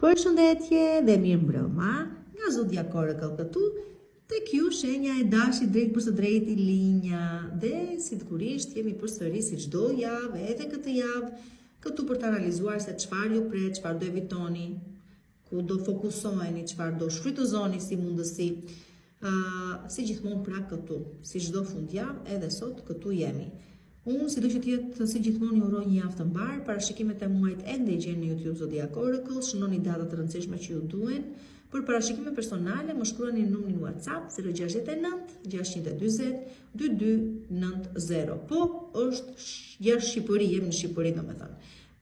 Përshëndetje dhe mirë mbrëma, nga Zodiac Oracle këtu, tek ju shenja e dashit drejt për së drejti linja dhe sigurisht jemi përsëri si çdo javë, edhe këtë javë, këtu për të analizuar se çfarë ju pret, çfarë do evitoni, ku do fokusoheni, çfarë do shfrytëzoni si mundësi. Si gjithmonë pra këtu, si çdo fundjavë, edhe sot këtu jemi. Unë, si do që tjetë, si gjithmonë, ju uroj një javë të mbarë, parashikimet e muajit ende i gjenë në YouTube Zodiac Oracle, shënoni datat të rëndësishme që ju duen. Për parashikime personale, më shkruani në numrin WhatsApp 069 620 2290. Po, është jashtë Shqipëri, jemi në Shqipëri, domethënë.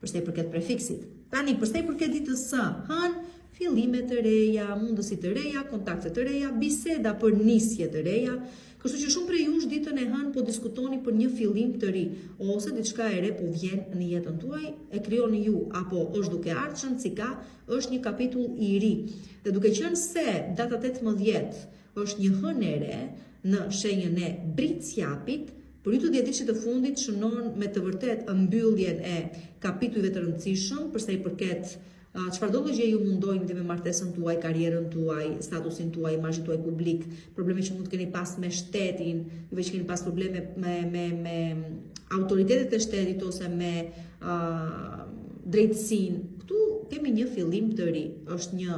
Përsa i përket prefiksit. Tani, përsa i përket ditës së hënë, fillime të reja, mundësi të reja, kontakte të reja, biseda për nisje të reja. Kështu që shumë prej jush ditën e hënë po diskutoni për një fillim të ri, ose diçka e re po vjen në jetën tuaj, e krijoni ju, apo është duke ardhur si ka, është një kapitull i ri. Dhe duke qenë se data 18 është një hënë e re në shenjën e Britsjapit, për ju të dhjetësit të fundit shënon me të vërtet mbylljen e kapitujve të rëndësishëm, përsa i përket çfarë do gjë ju mundojnë dhe me martesën tuaj, karrierën tuaj, statusin tuaj, imazhin tuaj publik, probleme që mund të keni pas me shtetin, juve që keni pas probleme me autoritetet e shtetit ose me drejtësinë. Këtu kemi një fillim të ri, është një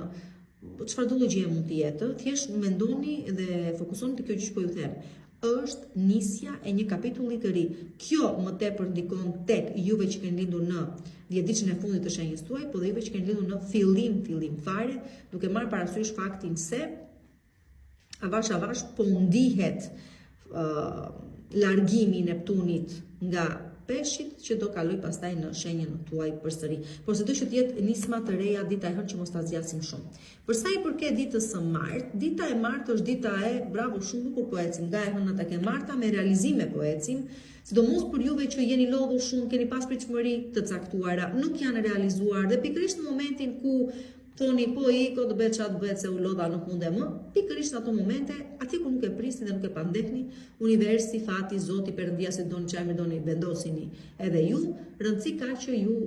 çfarë do gjë mund të jetë, thjesht mendoni dhe fokusoni te kjo gjë që po ju them. Është nisja e një kapitulli të ri. Kjo më tepër ndikon tek juve që keni lindur në 10 ditën e fundit të shenjës tuaj, po dhe juve që keni lindur në fillim fare, duke marrë parasysh faktin se avash po ndihet largimi i Neptunit nga peshqit që do kaloj pastaj në shenjën tuaj përsëri. Por se do që t'jetë nisma të reja dita e hënë që mos ta zgjasim shumë. Për sa i përket ditës së martë, dita e martë është dita e bravo shumë bukur po ecim, nga e hëna tek e marta me realizime po ecim, sidomos për juve që jeni lodhur shumë, keni pas pritshmëri të caktuara, nuk janë realizuar dhe pikërisht në momentin ku thoni po iko do bëhet çfarë bëhet se u lodha nuk mundem më, pikërisht në ato momente, atje ku nuk e prisni dhe nuk e pandehni, universi, fati, Zoti, Perëndia se doni çfarë doni vendosini edhe ju, rëndësi ka që ju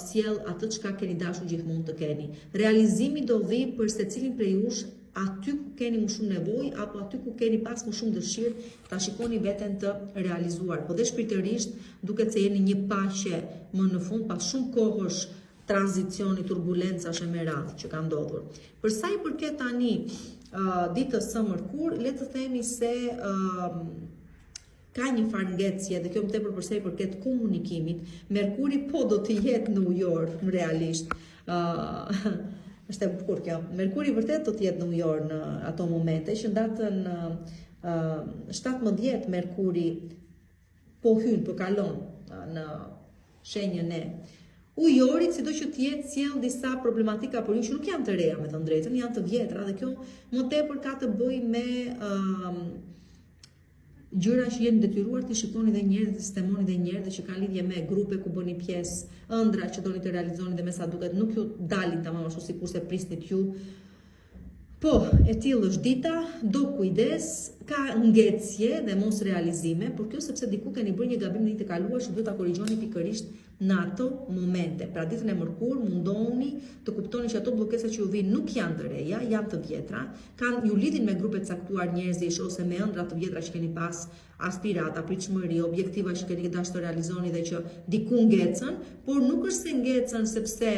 sjell atë çka keni dashur gjithmonë të keni. Realizimi do vi për secilin prej jush aty ku keni më shumë nevojë apo aty ku keni pas më shumë dëshirë ta shikoni veten të realizuar. Po dhe shpirtërisht duket se jeni një paqe më në fund pas shumë kohësh tranzicioni, turbulencash e me radhë që ka ndodhur. Për sa i përket tani ditës së mërkur, le të themi se ka një farë ngecje dhe kjo më tepër për sa i përket komunikimit. Merkuri po do të jetë në ujor, realisht. Është e bukur kjo. Merkuri vërtet do të jetë në ujor në ato momente, që datën 17 Merkuri po hyn, po kalon në shenjën e ujorit, sido që tjetë sjell disa problematika për ju që nuk janë të reja, me thënë drejtën, janë të vjetra dhe kjo më tepër ka të bëj me gjëra që jeni detyruar të shikoni dhe njerë, të sistemoni dhe njerë, dhe që ka lidhje me grupe ku bëni pjesë, ëndra që doni të realizoni dhe me sa duket nuk ju dalin tamam ashtu sikur se prisnit ju. Po, e tillë është dita, do kujdes, ka ngecje dhe mos realizime, por kjo sepse diku keni bërë një gabim në ditë e kaluar që duhet ta korrigjoni pikërisht në ato momente. Pra ditën e mërkur mundoni të kuptoni që ato bllokesa që ju vijnë nuk janë të reja, janë të vjetra, kanë ju lidhin me grupe të caktuar njerëzish ose me ëndra të vjetra që keni pas, aspirata, pritshmëri, objektiva që keni dashur të realizoni dhe që diku ngecën, por nuk është se ngecën sepse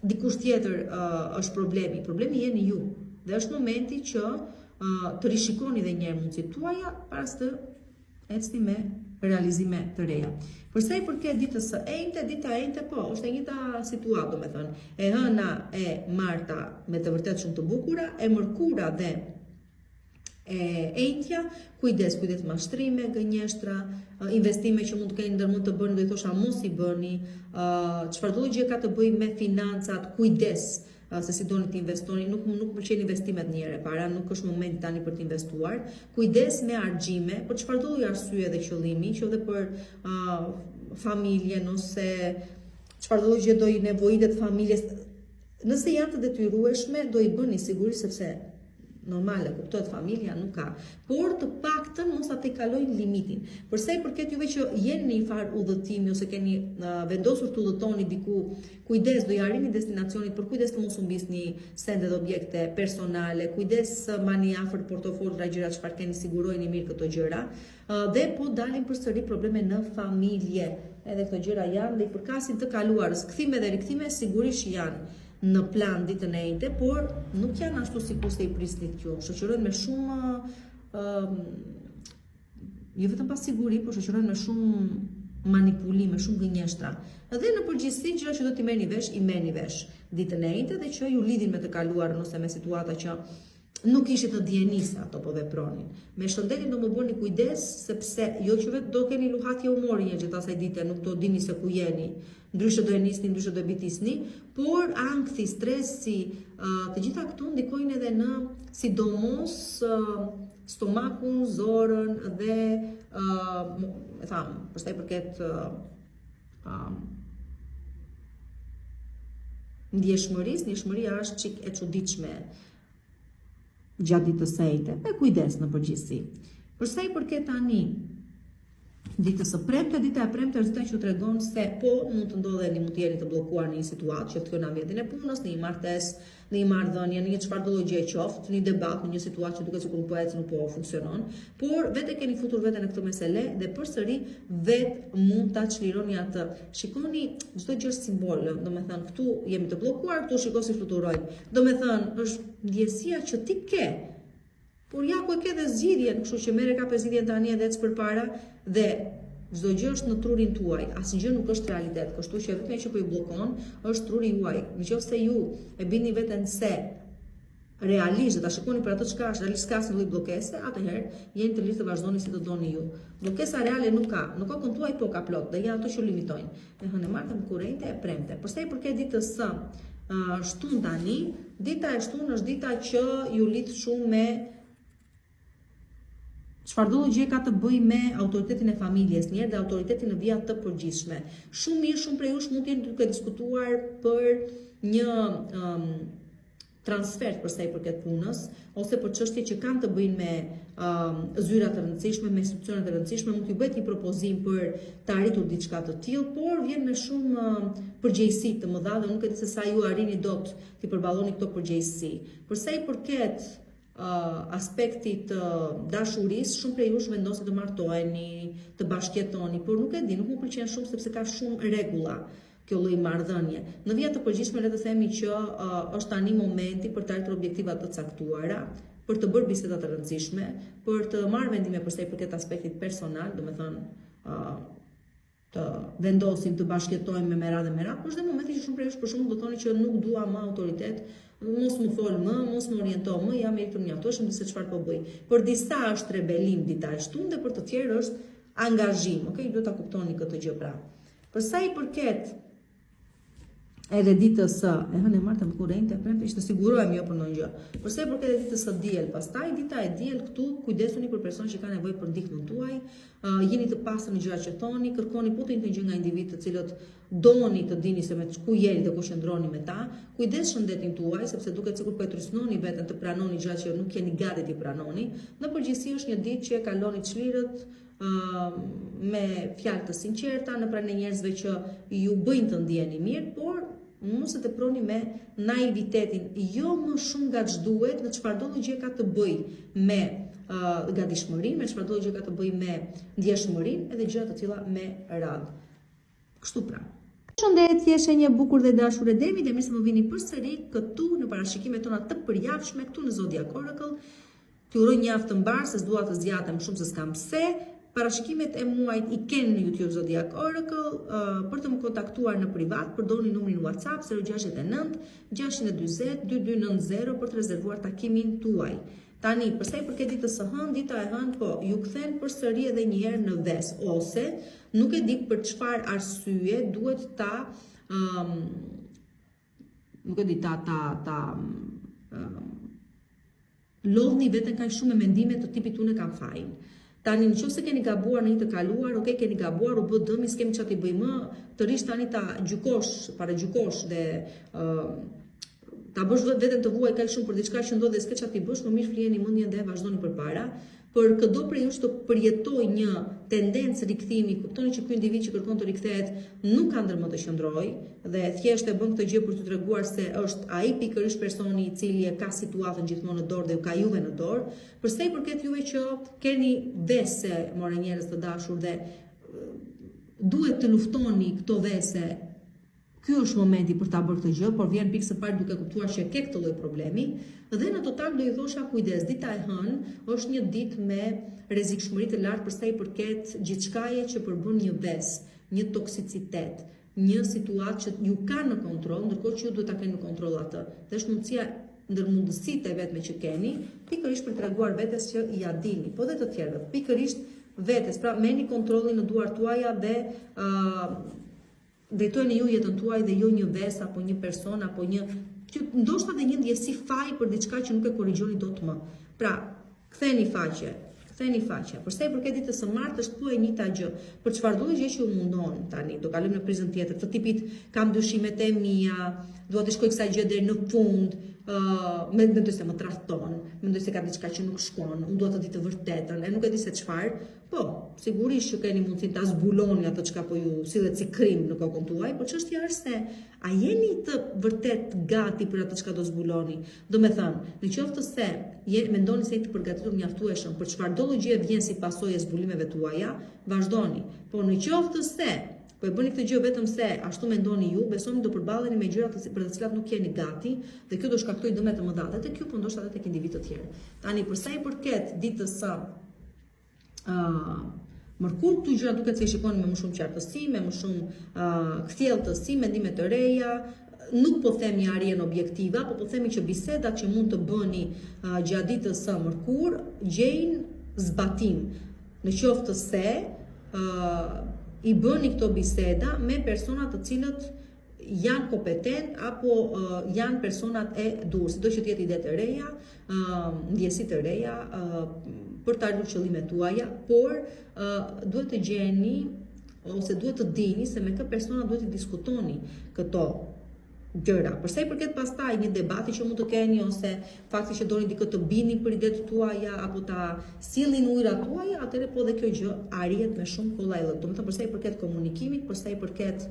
dikush tjetër është problemi. Problemi jeni ju. Dhe është momenti që të rishikoni dhe njerë mundësit tuaja para të ecni me realizime të reja. Përsa i përket ditës së enjte, dita e enjte po, është e njëjta situatë, me thënë. E hëna e marta me të vërtet shumë të bukura, e mërkura dhe e enjtja, kujdes mashtrime, gënjeshtra, investime që mund të keni ndërmend të bëni, do i thosha mos i bëni, çfarëdo gjë ka të bëjë me financat, kujdes. Se si doni të investoni, nuk pëlqen investimet një herë para, nuk është momenti tani për të investuar. Kujdes me argjime, për çfarë do arsye dhe qëllimi, që edhe për familjen ose çfarë do gjë do i nevojitet familjes. Nëse janë të detyrueshme, do i bëni sigurisht sepse normale, kuptohet familja, nuk ka. Por të paktën mos ta tejkalojnë limitin. Për sa i përket juve që jeni në një farë udhëtimi ose keni vendosur të udhëtoni diku, kujdes, do i arrini destinacionit, por kujdes të mos humbisni sende dhe objekte personale, kujdes mani afër portofol gjëra çfarë keni, sigurojeni mirë këto gjëra. Dhe po dalin përsëri probleme në familje. Edhe këto gjëra janë dhe i përkasin të kaluarës. Kthime dhe rikthime sigurisht janë në plan ditën e njëjtë, por nuk janë ashtu sikur se i prisnit ju. Shoqërojnë me shumë jo vetëm pa siguri, por shoqërojnë me shumë manipulim, me shumë gënjeshtra. Dhe në përgjithësi gjëra që do t'i merrni vesh, i merrni vesh ditën e njëjtë dhe që ju lidhin me të kaluarën ose me situata që nuk ishit të dijenisa ato po vepronin. Me shëndetin do më bëni kujdes, sepse jo që vetë do keni luhatje humori një gjithë asaj dite, nuk do dini se ku jeni, ndryshe do e nisni, ndryshe do e bitisni, por ankthi, stresi, të gjitha këtu ndikojnë edhe në sidomos stomakun, zorën dhe e tham, përsa i përket ndjeshmëria është çik e çuditshme gjatë ditës së njëjtë, me kujdes në përgjithësi. Për sa i përket tani ditës së premte, dita e premte është dita që tregon se po mund të ndodheni, mund të jeni të bllokuar në një situatë që të kërkon ambientin e punës, në një martesë, në një marrëdhënie, në një çfarë do gjë qoftë, në një debat, në një situatë që duket sikur po ecë, nuk po funksionon, por vetë keni futur veten në këtë mesele dhe përsëri vetë mund ta çlironi atë. Shikoni çdo gjë simbol, domethënë këtu jemi të bllokuar, këtu shikoj si fluturojnë. Domethënë është ndjesia që ti ke. Por ja ku e ke dhe zgjidhjen, kështu që merre ka zgjidhjen tani edhe ec përpara dhe çdo gjë është në trurin tuaj, asgjë nuk është realitet, kështu që vetëm që po ju bllokon është truri juaj. Nëse ju e bini veten se realisht ta shikoni për atë çka është, realisht ka asnjë lloj bllokese, atëherë jeni të lirë të vazhdoni si të doni ju. Bllokesa reale nuk ka. Në kokën tuaj po ka plot, dhe janë ato që limitojnë. E hënë martën kurrente e premte. Për sa i përket ditës së shtunë tani, dita e shtunë është dita që ju lidh shumë me çfarëdo gjë ka të bëjë me autoritetin e familjes, njerë dhe autoritetin në vija të përgjithshme. Shumë mirë, shumë prej jush mund të jeni duke diskutuar për një transfer për sa i përket punës, ose për çështje që kanë të bëjnë me zyra të rëndësishme, me institucione të rëndësishme, mund t'ju bëhet një propozim për të arritur diçka të tillë, por vjen me shumë përgjegjësi të mëdha dhe nuk e di se sa ju arrini dot të përballoni këto përgjegjësi. Për sa i përket aspektit dashurisë, shumë prej jush vendosin të martoheni, të bashkëjetoni, por nuk e di, nuk më pëlqen shumë sepse ka shumë rregulla kjo lloj marrëdhënie. Në vija të përgjithshme le të themi që është tani momenti për të arritur objektiva të caktuara, për të bërë biseda të rëndësishme, për të marrë vendime për sa i përket aspektit personal, domethënë të vendosim të bashkëjetojmë me merat dhe merat, por është dhe momenti që shumë prej jush për shembull do thoni që nuk dua më autoritet, mos më fol më, mos më oriento më, jam i mjaftueshëm se çfarë po bëj. Për disa është rebelim dita e shtunë dhe për të tjerë është angazhim, okay? Duhet ta kuptoni këtë gjë pra. Për sa i përket edhe ditës së e hënë martën kurrente, premte ishte sigurohemi jo për ndonjë gjë. Për sa i përket edhe ditës së diel, pastaj dita e diel këtu kujdesuni për personë që kanë nevojë për ndihmën tuaj, jeni të pastër në gjërat që thoni, kërkoni po të gjë nga individ të cilët doni të dini se me ku jeni dhe ku qëndroni me ta, kujdes shëndetin tuaj, sepse duket sikur po e trysnoni veten të pranoni gjëra që nuk jeni gati të pranoni. Në përgjithësi është një ditë që e kaloni çlirët me fjalë të sinqerta në pranë njerëzve që ju bëjnë të ndjeni mirë, por mos e teproni me naivitetin, jo më shumë nga ç'duhet në çfarëdo gjë ka të bëjë me gatishmërinë, me çfarëdo gjë ka të bëjë me ndjeshmërinë edhe gjëra të tilla me radhë. Kështu pra. Përshëndetje, shenjë e bukur dhe dashur e Demi, dhe mirë se më vini përsëri këtu në parashikimet tona të përjavshme këtu në Zodiac Oracle. T'ju uroj një javë të mbar, se s'dua të zgjatem shumë se s'kam pse. Parashikimet e muajit i keni në YouTube Zodiac Oracle. Për të më kontaktuar në privat, përdorni numrin WhatsApp 069 640 2290 për të rezervuar takimin tuaj. Tani, përsa i përket ditës së hënë, dita e hënë po ju kthen përsëri edhe një herë në ves, ose nuk e di për çfarë arsye duhet ta nuk e di lodhni veten kaq shumë me mendime të tipit unë kam fajin. Tani nëse keni gabuar në një të kaluar, okay, keni gabuar, u bë dëmi, s'kemi çfarë të bëjmë më, të rish tani ta gjykosh, para gjykosh dhe ta bësh veten të vuaj kaq shumë për diçka që ndodh dhe s'ke çfarë ti bësh, më mirë fliheni mendjen dhe vazhdoni përpara. Për çdo prej jush të përjetoj një tendencë rikthimi, kuptoni që ky individ që kërkon të rikthehet nuk ka ndërmend të qëndrojë dhe thjesht e bën këtë gjë për t'ju treguar se është ai pikërisht personi i cili e ka situatën gjithmonë në dorë dhe ju ka juve në dorë. Për sa i përket juve që keni vese, more njerëz të dashur dhe duhet të luftoni këto vese. Ky është momenti për ta bërë këtë gjë, por vjen pikë së pari duke kuptuar që ke këtë lloj problemi dhe në total do i thosha kujdes, dita e hënë është një ditë me rrezikshmëri të lartë për sa i përket gjithçkaje që përbën një ves, një toksicitet, një situatë që ju ka në kontroll, ndërkohë që ju duhet ta keni në kontroll atë. Dhe është mundësia ndër mundësitë e vetme që keni, pikërisht për të treguar vetes që ja dini, po dhe të tjerëve, pikërisht vetes, pra merrni kontrollin në duart tuaja dhe drejtojeni ju jetën tuaj dhe jo një ves apo një person apo një ndoshta edhe një ndjesi faj për diçka që nuk e korrigjoni dot më. Pra, ktheni faqe. Për sa i përket ditës së martë është po e njëjta gjë. Për çfarëdo gjë që ju mundon tani, do kalojmë në prizën tjetër. Të tipit kam dyshimet e mia, dua të shkoj kësaj gjë deri në fund, mendoj se më tradhton, mendoj se ka diçka që nuk shkon, unë dua të di të vërtetën, e nuk e di se çfarë. Po, sigurisht që keni mundësinë ta zbuloni atë çka po ju sillet si krim në kokën tuaj, por çështja është se a jeni të vërtet gati për atë çka do zbuloni? Do me thënë, në qoftë se mendoni se jeni të përgatitur mjaftueshëm për çfarëdo gjë vjen si pasojë e zbulimeve tuaja, vazhdoni. Por në qoftë se po e bëni këtë gjë vetëm se ashtu mendoni ju, besoni do përballeni me gjëra për të cilat nuk jeni gati dhe kjo do shkaktojë dëme të mëdha edhe tek ju, por ndoshta edhe tek individë të tjerë. Tani për sa i përket ditës së mërkur, këtu gjëra duket se i shikoni me më shumë qartësi, me më shumë kthjelltësi, mendime të reja. Nuk po them një arjen objektive, apo po themi që bisedat që mund të bëni gjatë ditës së mërkur gjejnë zbatim. Në qoftë se i bëni këto biseda me personat të cilët janë kompetent apo janë personat e dur, sido që të jetë ide të reja, ndjesi të reja për të ardhur qëllimet tuaja, por duhet të gjeni ose duhet të dini se me kë persona duhet të diskutoni këto gjëra. Për sa i përket pastaj një debati që mund të keni ose fakti që doni dikë të bini për idetë tuaja apo ta sillni ujërat tuaja, atëherë po dhe kjo gjë arrihet me shumë kollajllëk. Domethënë për sa i përket komunikimit, për sa i përket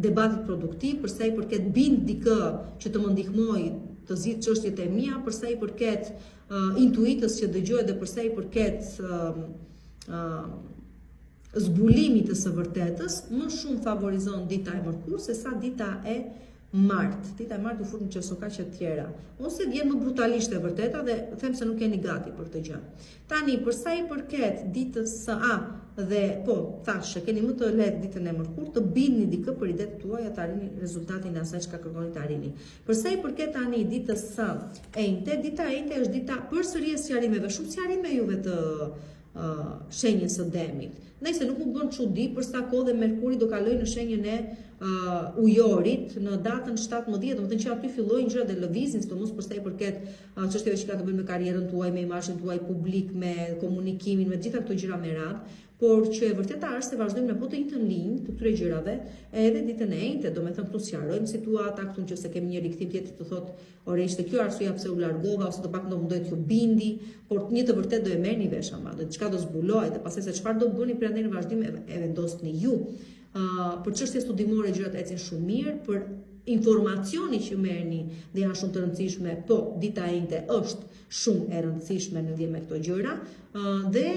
debatit produktiv, për sa i përket bind dikë që të më ndihmoj të zgjidh çështjet e mia, për sa i përket intuitës që dëgjoj dhe për sa i përket zbulimit të së vërtetës, më shumë favorizon dita e mërkur se sa dita e martë. Dita e martë u fut në çesokaçe të tjera, ose vjen më brutalisht e vërteta dhe them se nuk jeni gati për këtë gjë. Tani, për sa i përket ditës së dhe po, thashë, keni më të lehtë ditën e mërkur të bindni dikë për idetë tuaja të arrini rezultatin e asaj çka kërkoni të arrini. Për sa i përket tani ditës së enjte, dita e enjte është dita përsëri e sqarimeve, shumë sqarime juve të shenjës së demit. Nëse nuk u bën çudi për sa kohë dhe Merkuri do kalojë në shenjën e ujorit në datën 17, domethënë që aty fillojnë gjërat e lëvizin, sidomos për sa i përket çështjeve që kanë të bëjnë me karrierën tuaj, me imazhin tuaj publik, me komunikimin, me gjitha këto gjëra me radhë. Por që e vërteta është se vazhdojmë në të njëjtën linjë të këtyre gjërave edhe ditën e enjte, domethënë këtu sqarojmë situata, këtu nëse kemi një rikthim tjetër të thotë, "Ore, ishte kjo arsyeja pse u largova ose të paktën do mundoj t'ju bindi", por një të vërtetë do e merrni vesh ama, do diçka do zbulohet dhe pastaj se çfarë do bëni prandaj në vazhdim e vendosni ju. Për çështje studimore gjërat ecin shumë mirë, për informacioni që merrni dhe janë shumë të rëndësishme, po dita e enjte është shumë e rëndësishme në lidhje me këto gjëra dhe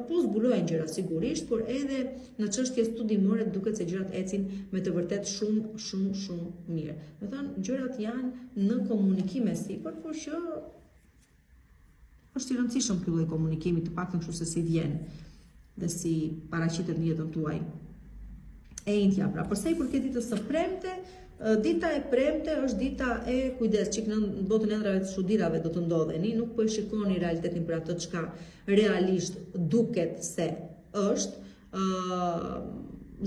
po zbulohen gjëra sigurisht, por edhe në çështje studimore duket se gjërat ecin me të vërtet shumë mirë. Do të thënë gjërat janë në komunikim sipër, por që është i rëndësishëm ky lloj komunikimi, të paktën kështu se si vjen dhe si paraqitet në jetën tuaj. Enjtja, pra, për sa i përket ditës së premte, dita e premte është dita e kujdes, çik në botën e ëndrave të çuditërave do të ndodheni, nuk po e shikoni realitetin për atë çka realisht duket se është,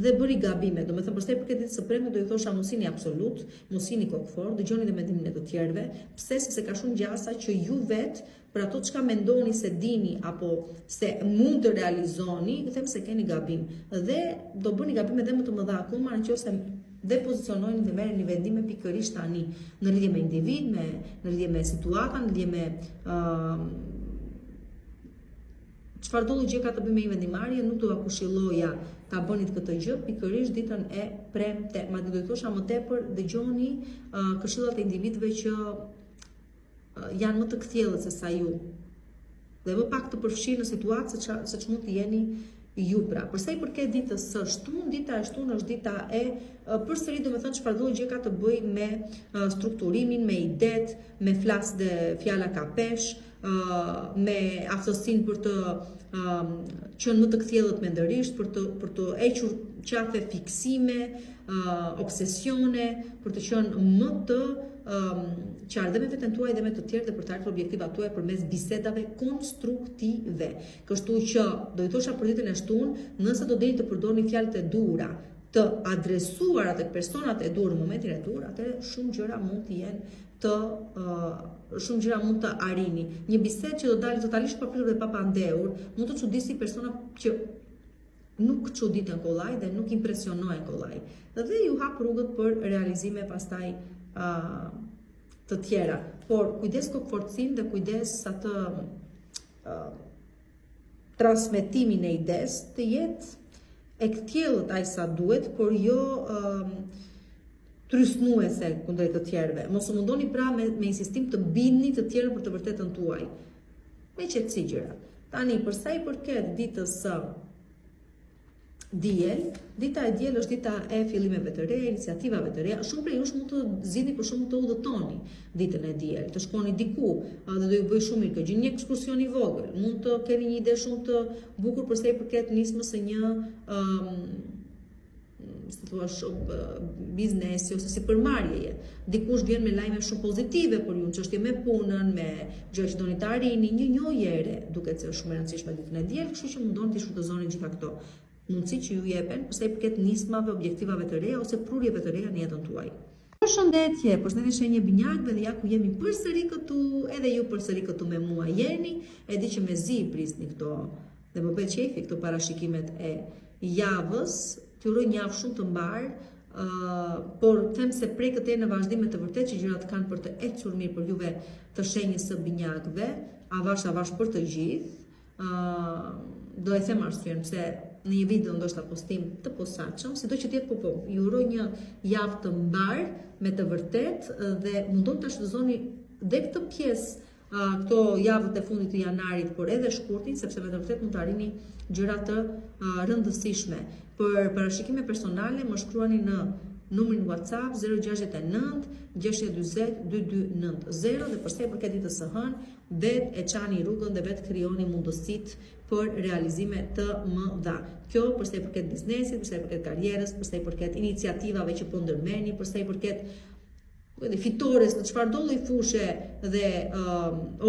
dhe bëri gabime. Domethënë për sa i përket ditës së premte do i thosha mosini absolut, mosini kokfor, dëgjoni dhe mendimin e të tjerëve, pse sepse ka shumë gjasa që ju vet për ato çka mendoni se dini apo se mund të realizoni, them se keni gabim dhe do bëni gabime edhe më të mëdha akoma nëse depozicionojnë dhe merrni vendime pikërisht tani në lidhje me individ, në lidhje me situata, në lidhje me çfarë do gjë ka të bëjë me një vendimarrje, nuk do ta këshilloja ta bënit këtë gjë pikërisht ditën e premte. Madje do të thosha më tepër dëgjoni këshillat e individëve që janë më të kthjellët se sa ju. Dhe më pak të përfshirë në situatë se që mund të jeni ju pra. Përsa i përket ditës së shtunë, dita e shtunë është dita e përsëri do me thënë çfarë do gjë ka të bëj me strukturimin, me idet, me flas dhe fjala ka pesh, me aftësinë për të qenë më të kthjellët mendërisht, për të hequr qafe fiksime, obsesione, për të qenë më të qartë dhe me veten tuaj dhe me të tjerë dhe për të ardhur objektivat tuaja përmes bisedave konstruktive. Kështu që do i thosha për ditën e shtunë, nëse do deni të përdorni fjalët e duhura, të adresuara tek personat e dur në momentin e dur, atëherë shumë gjëra mund të jenë shumë gjëra mund të arrini. Një bisedë që do dalë totalisht papritur dhe papandehur, mund të çuditësi persona që nuk çuditen kollaj dhe nuk impresionohen kollaj. Dhe ju hap rrugët për realizime pastaj të tjera. Por kujdes kokforcin dhe kujdes atë transmetimin e ides të jetë e kthjellët aq sa duhet, por jo trysnuese kundrejt të tjerëve. Mos u mundoni pra me insistim të bindni të tjerë për të vërtetën tuaj. Me qetësi gjëra. Tani për sa i përket ditës së diel, dita e diel është dita e fillimeve të reja, iniciativave të reja. Shumë prej jush mund të zgjidhni për shkak të udhëtoni ditën e diel, të shkoni diku dhe do ju bëj shumë mirë. Gjeni një ekskursion i vogël, mund të keni një ide shumë të bukur për sa i përket nismës së një si thua biznesi ose sipërmarrjeje. Dikush vjen me lajme shumë pozitive për ju, në çështje me punën, me gjë që doni të arrini, një njohje ere, duket se është shumë e rëndësishme ditën e diel, kështu që mundoni të shfrytëzoni gjitha këto mundësi që ju jepen përsa i përket nismave, objektivave të reja ose prurjeve të reja në jetën tuaj. Përshëndetje, përshëndetje shenjë binjakëve dhe ja ku jemi përsëri këtu, edhe ju përsëri këtu me mua jeni, e di që me zi prisni këto dhe më bëhet qefi këto parashikimet e javës. T'ju uroj një javë shumë të mbar, por them se prej këtë në vazhdim të vërtet që gjërat kanë për të ecur mirë për juve të shenjës së binjakëve, avash për të gjithë. Do e them arsyen pse në një video ndoshta postim të posaçëm, sido që tjetë po, ju uroj një javë të mbar me të vërtet dhe mundon të shfrytëzoni dhe këtë pjesë këto javët e fundit të janarit, por edhe shkurtin, sepse me të vërtet mund të arrini gjëra të rëndësishme. Për parashikime personale, më shkruani në numrin WhatsApp 069 640 2290 dhe përsa i përket ditës së hënë, vet e çani rrugën dhe vet krijoni mundësitë për realizime të mëdha. Kjo përsa i përket biznesit, përsa i përket karrierës, përsa i përket iniciativave që po ndërmerrni, përsa i përket fitores në çfarëdo lloj fushe dhe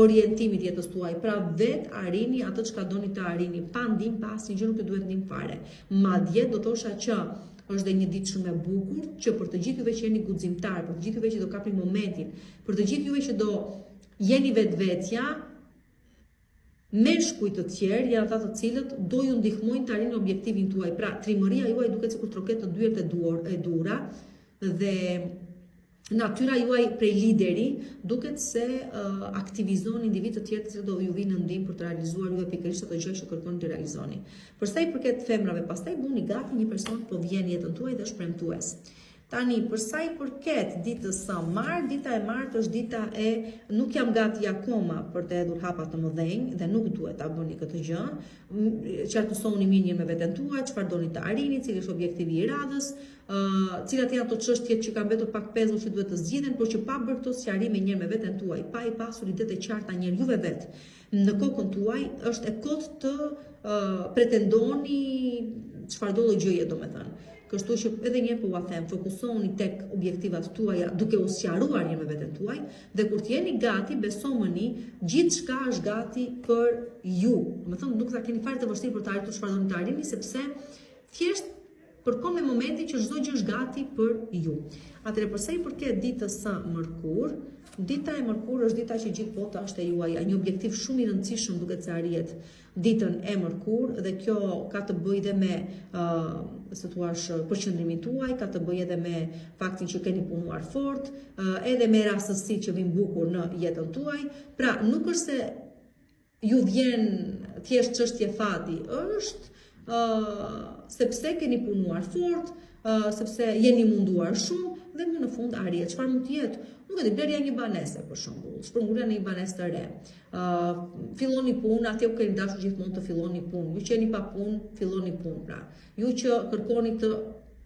orientimit jetës tuaj. Pra vet arrini atë çka doni të arrini, pa ndim, pa asnjë gjë nuk ju duhet ndim fare. Madje do thosha që është dhe një ditë shumë e bukur që për të gjithë juve që jeni guximtar, për të gjithë juve që do kapni momentin, për të gjithë juve që do jeni vetvetja, meshkuj të tjerë janë ata të cilët do ju ndihmojnë të arrini objektivin tuaj. Pra trimëria juaj duket sikur troket në dyert e dura dhe natyra juaj prej lideri duket se aktivizon individ të tjerë që do ju vinë në ndihmë për të realizuar juve pikërisht ato gjë që kërkoni të realizoni. Përsa i përket femrave, pastaj bëni gati një person po vjen jetën tuaj dhe është premtues. Tani, përsa i përket ditës së martë, dita e martë është dita e nuk jam gati akoma për të hedhur hapa të mëdhenj dhe nuk duhet ta bëni këtë gjë. Qartësoni mirë me veten tuaj, çfarë doni të arrini, cili është objektivi i radhës, cilat janë ato çështjet që kanë mbetur pak pezulл që duhet të zgjidhen, por që pa bërë këto sqarime njëherë me veten tuaj, pa i pasur idetë të qarta njëherë juve vet, në kokën tuaj është e kot të pretendoni çfarëdo lloj gjëje, domethënë. Kështu që edhe një po ua them, fokusoni tek objektivat tuaja duke u sqaruar një me veten tuaj dhe kur t'jeni gati, besomëni, gjithçka është gati për ju. Domethënë nuk ta keni fare të vështirë për të arritur çfarë doni të arrini, sepse thjesht përkohë me momentin që çdo gjë është gati për ju. Atëherë përsa i përket ditës së mërkur, dita e mërkur është dita që gjithë bota është e juaj, një objektiv shumë i rëndësishëm duket se arrihet ditën e mërkur dhe kjo ka të bëjë dhe me përqendrimin tuaj, ka të bëjë edhe me faktin që keni punuar fort, edhe me rastësitë që vin bukur në jetën tuaj. Pra, nuk është se ju vjen thjesht çështje fati, është sepse keni punuar fort, sepse jeni munduar shumë dhe në fund arrihet. Çfarë mund të jetë? Nuk e di, blerja një banese për shembull, shpërngulja në një banesë të re. Filloni punë, atje ku keni dashur gjithmonë të filloni punë. Ju që jeni pa punë, filloni punë pra. Ju që kërkoni të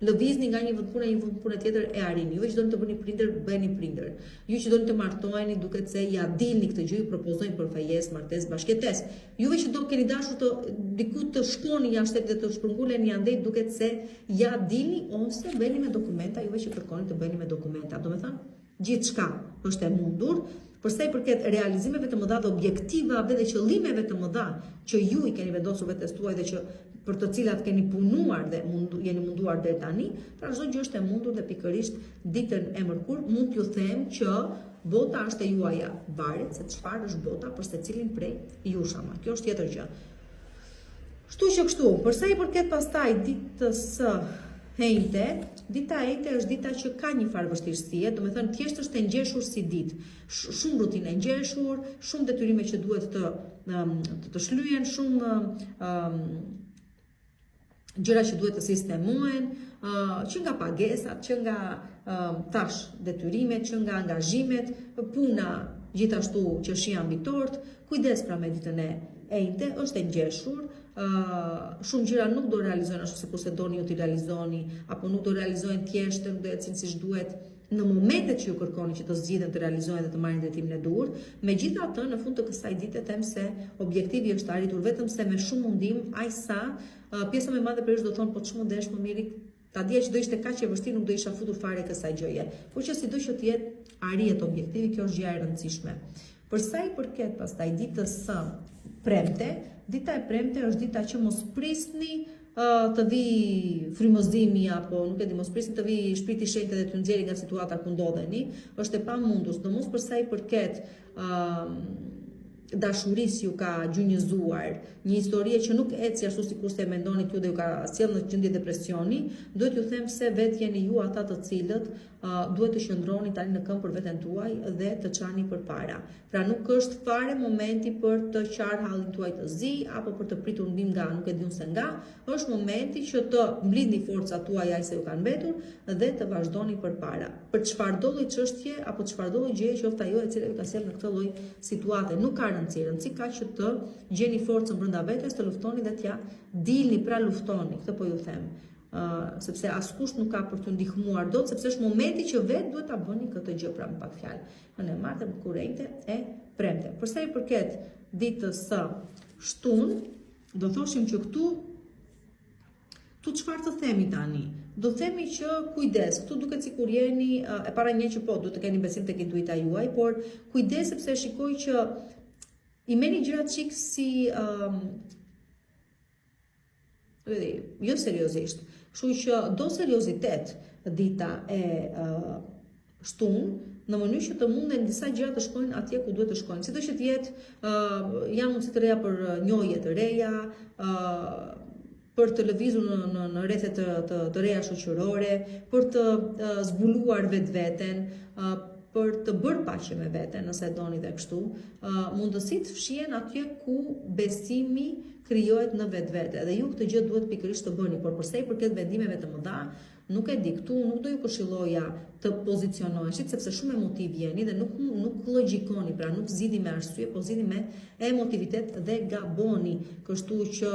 lëvizni nga një vend pune një vend pune tjetër e arrini. Juve që doni të bëni prindër, bëni prindër. Ju që doni të martoheni, duket se ja dilni këtë gjë, ju propozojnë për fejes, martesë, bashkëtesë. Juve që do keni dashur të diku të shkoni jashtë shtetit dhe të shpërnguleni andej, duket se ja dilni ose bëni me dokumenta, juve që kërkoni të bëni me dokumenta. Domethënë, gjithçka është e mundur. Përsa i përket realizimeve të mëdha dhe objektivave dhe qëllimeve të mëdha që ju i keni vendosur vetes tuaj dhe që për të cilat keni punuar dhe jeni munduar deri tani, pra çdo gjë është e mundur dhe pikërisht ditën e mërkur mund t'ju them që bota është e juaja, varet se çfarë është bota për secilin prej jush ama. Kjo është tjetër gjë. Kështu, përsa i përket pastaj ditës së hejte, dita e hejte është dita që ka një farë vështirësie, do me thënë thjesht është e ngjeshur si ditë, shumë rutinë e ngjeshur, shumë detyrime që duhet të shlyhen, shumë gjëra që duhet të sistemohen, që nga pagesat, që nga detyrimet, që nga angazhimet, puna gjithashtu që shi ambitort, kujdes pra me ditën e hejte, është e ngjeshur. Shumë gjëra nuk do realizohen ashtu sikur se doni ju t'i realizoni, apo nuk do realizohen thjesht, nuk do ecin siç duhet në momentet që ju kërkoni që të zgjidhen të realizohen dhe të marrin drejtimin e duhur. Megjithatë, në fund të kësaj dite them se objektivi është arritur, vetëm se me shumë mundim, aq sa pjesa më e madhe për ju do thonë po ç'më desh më miri, ta dija që do ishte kaq e vështirë, nuk do isha futur fare kësaj gjëje. Por që sido që të jetë, arrihet objektivi, kjo është gjë e rëndësishme. Për sa i përket pastaj ditës së premte, dita e premte është dita që mos prisni të vi frymëzimi apo nuk e di, mos prisni të vi shpirti i shenjtë dhe të nxjerrë nga situata ku ndodheni, është e pamundur, sidomos për sa i përket dashurisë ju ka gjunjëzuar, një historie që nuk eci ashtu sikur se mendonit ju dhe ju ka sjellë në gjendje depresioni, duhet ju them se vetë jeni ju ata të cilët duhet të qëndroni tani në këmbë për veten tuaj dhe të çani përpara. Pra nuk është fare momenti për të qarë hallin tuaj të zi apo për të pritur ndim nga, nuk e di unë se nga, është momenti që të mblidhni forcat tuaj aq sa ju kanë mbetur dhe të vazhdoni përpara. Për çfarëdo lloj çështje apo çfarëdo lloj gjëje qoftë ajo e cila ju ka sjellë në këtë lloj situate, nuk ka rëndësi ka që të gjeni forcën brenda vetes, të luftoni dhe t'ja dilni, pra luftoni, këtë po ju them. Sepse askush nuk ka për t'ju ndihmuar dot, sepse është momenti që vetë duhet ta bëni këtë gjë, pra me pak fjalë. Në martë me kurrente e premte. Përsa i përket ditës së shtunë, do thoshim që këtu çfarë të themi tani? Do themi që kujdes, këtu duket sikur jeni e para një që po, duhet të keni besim tek intuita juaj, por kujdes sepse shikoj që i merrni gjërat çik si jo seriozisht. Kështu që do seriozitet dita e shtunë, në mënyrë që të munden disa gjëra të shkojnë atje ku duhet të shkojnë. Sido që të jetë janë mundësi të reja për njohje të reja, për të lëvizur në rrethe të reja shoqërore, për të zbuluar vetveten, për të bërë paqe me veten, nëse doni dhe kështu, mundësitë fshihen atje ku besimi krijohet në vetvete. Dhe ju këtë gjë duhet pikërisht të bëni, por përsa i përket vendimeve të mëdha, nuk e di, këtu nuk do ju këshilloja të pozicionoheshit, sepse shumë emotiv jeni dhe nuk logjikoni, pra nuk zgjidhni me arsye, po zgjidhni me emotivitet dhe gaboni. Kështu që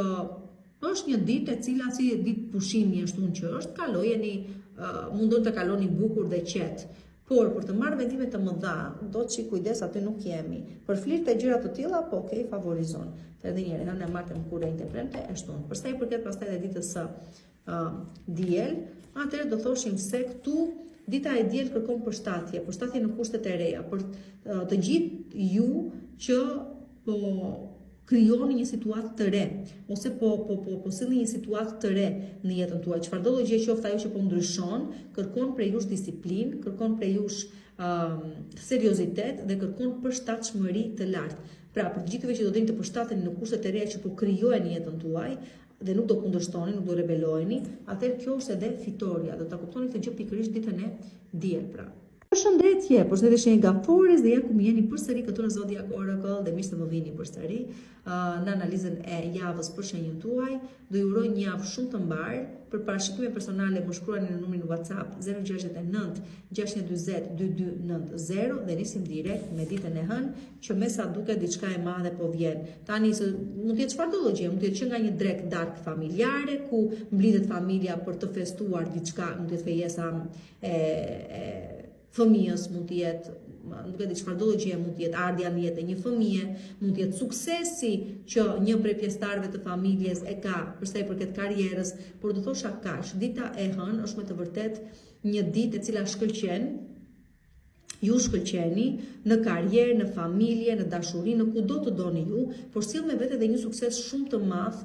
është një ditë e cila si ditë pushimi ashtu që është, kalojeni, mundon të kaloni bukur dhe qetë. Por për të marrë vendime të mëdha, do të kujdes, aty nuk jemi. Për flirte e gjëra të tilla, po okay, favorizon. Edhe një herë, në martë me kurrente premte e shtunë. Përsa i përket pastaj edhe ditës së diel, atëherë do thoshim se këtu dita e diel kërkon përshtatje në kushtet e reja, për të gjithë ju që po krijoni një situatë të re, ose po sillni një situatë të re në jetën tuaj. Çfarëdo lloj gjë qoftë ajo që po ndryshon, kërkon prej jush disiplinë, kërkon prej jush seriozitet dhe kërkon përshtatshmëri të lartë. Pra, për të gjithëve që do të përshtateni në kushtet e reja që po krijojeni jetën tuaj dhe nuk do kundërshtoni, nuk do rebeloheni, atëherë kjo është edhe fitoria. Do ta kuptoni këtë gjë pikërisht ditën e diel, pra. Përshëndetje, përshëndetje shenjë Gafores dhe ja ku jeni përsëri këtu në Zodiac Oracle dhe mirë se më vini përsëri në analizën e javës për shenjën tuaj. Do ju uroj një javë shumë të mbar. Për parashikime personale më shkruani në numrin WhatsApp 069 620 2290 dhe nisim direkt me ditën e hënë që me sa duket diçka e madhe po vjen. Tani se mund të jetë çfarëdo gjë, mund të jetë që nga një drek dark familjare ku mblidhet familja për të festuar diçka, mund të jetë fejesa fëmijës, mund të jetë, nuk e di çfarëdo gjë, mund të jetë ardhja në jetë e një fëmije, mund të jetë suksesi që një prej pjesëtarëve të familjes e ka për sa i përket karrierës, por do thosha kaq, dita e hënë është me të vërtet një ditë e cila shkëlqen, ju shkëlqeni në karrierë, në familje, në dashuri, në kudo të doni ju, por sill me vete dhe një sukses shumë të madh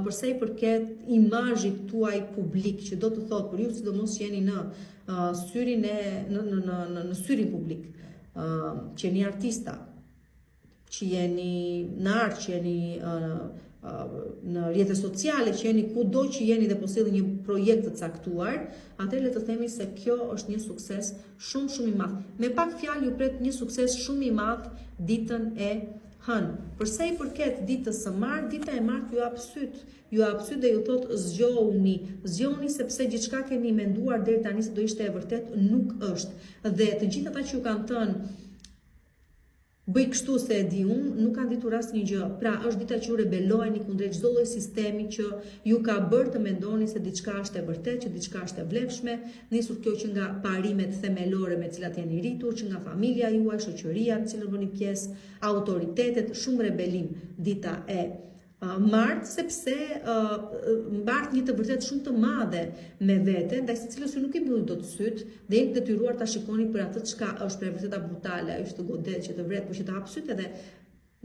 për sa i përket imazhit tuaj publik, që do të thotë për ju sidomos që jeni në syrin në syrin publik, që jeni artista, që jeni në art, që jeni në rrjetet sociale, që jeni kudo që jeni dhe po sillni një projekt të caktuar, atëherë le të themi se kjo është një sukses shumë i madh. Me pak fjalë ju pret një sukses shumë i madh ditën e hënë. Për sa i përket ditës së martë, dita e martë ju hap syt. Ju hap syt dhe ju thot zgjohuni sepse gjithçka keni menduar deri tani se do ishte e vërtet nuk është. Dhe të gjithë ata që ju kanë thënë bëj kështu se e di unë, nuk kanë ditur asnjë gjë. Pra, është dita që ju rebeloheni kundrejt çdo lloj sistemi që ju ka bërë të mendoni se diçka është e vërtetë, që diçka është e vlefshme, nisur kjo që nga parimet themelore me të cilat jeni rritur, që nga familja juaj, shoqëria në cilën bëni pjesë, autoritetet, shumë rebelim dita e martë, sepse mbart një të vërtet shumë të madhe me vete, ndaj së cilës ju nuk i mbylli dot syt dhe jeni detyruar ta shikoni për atë çka është për vërteta brutale, ajo që të godet, që të vret, por që të hap syt edhe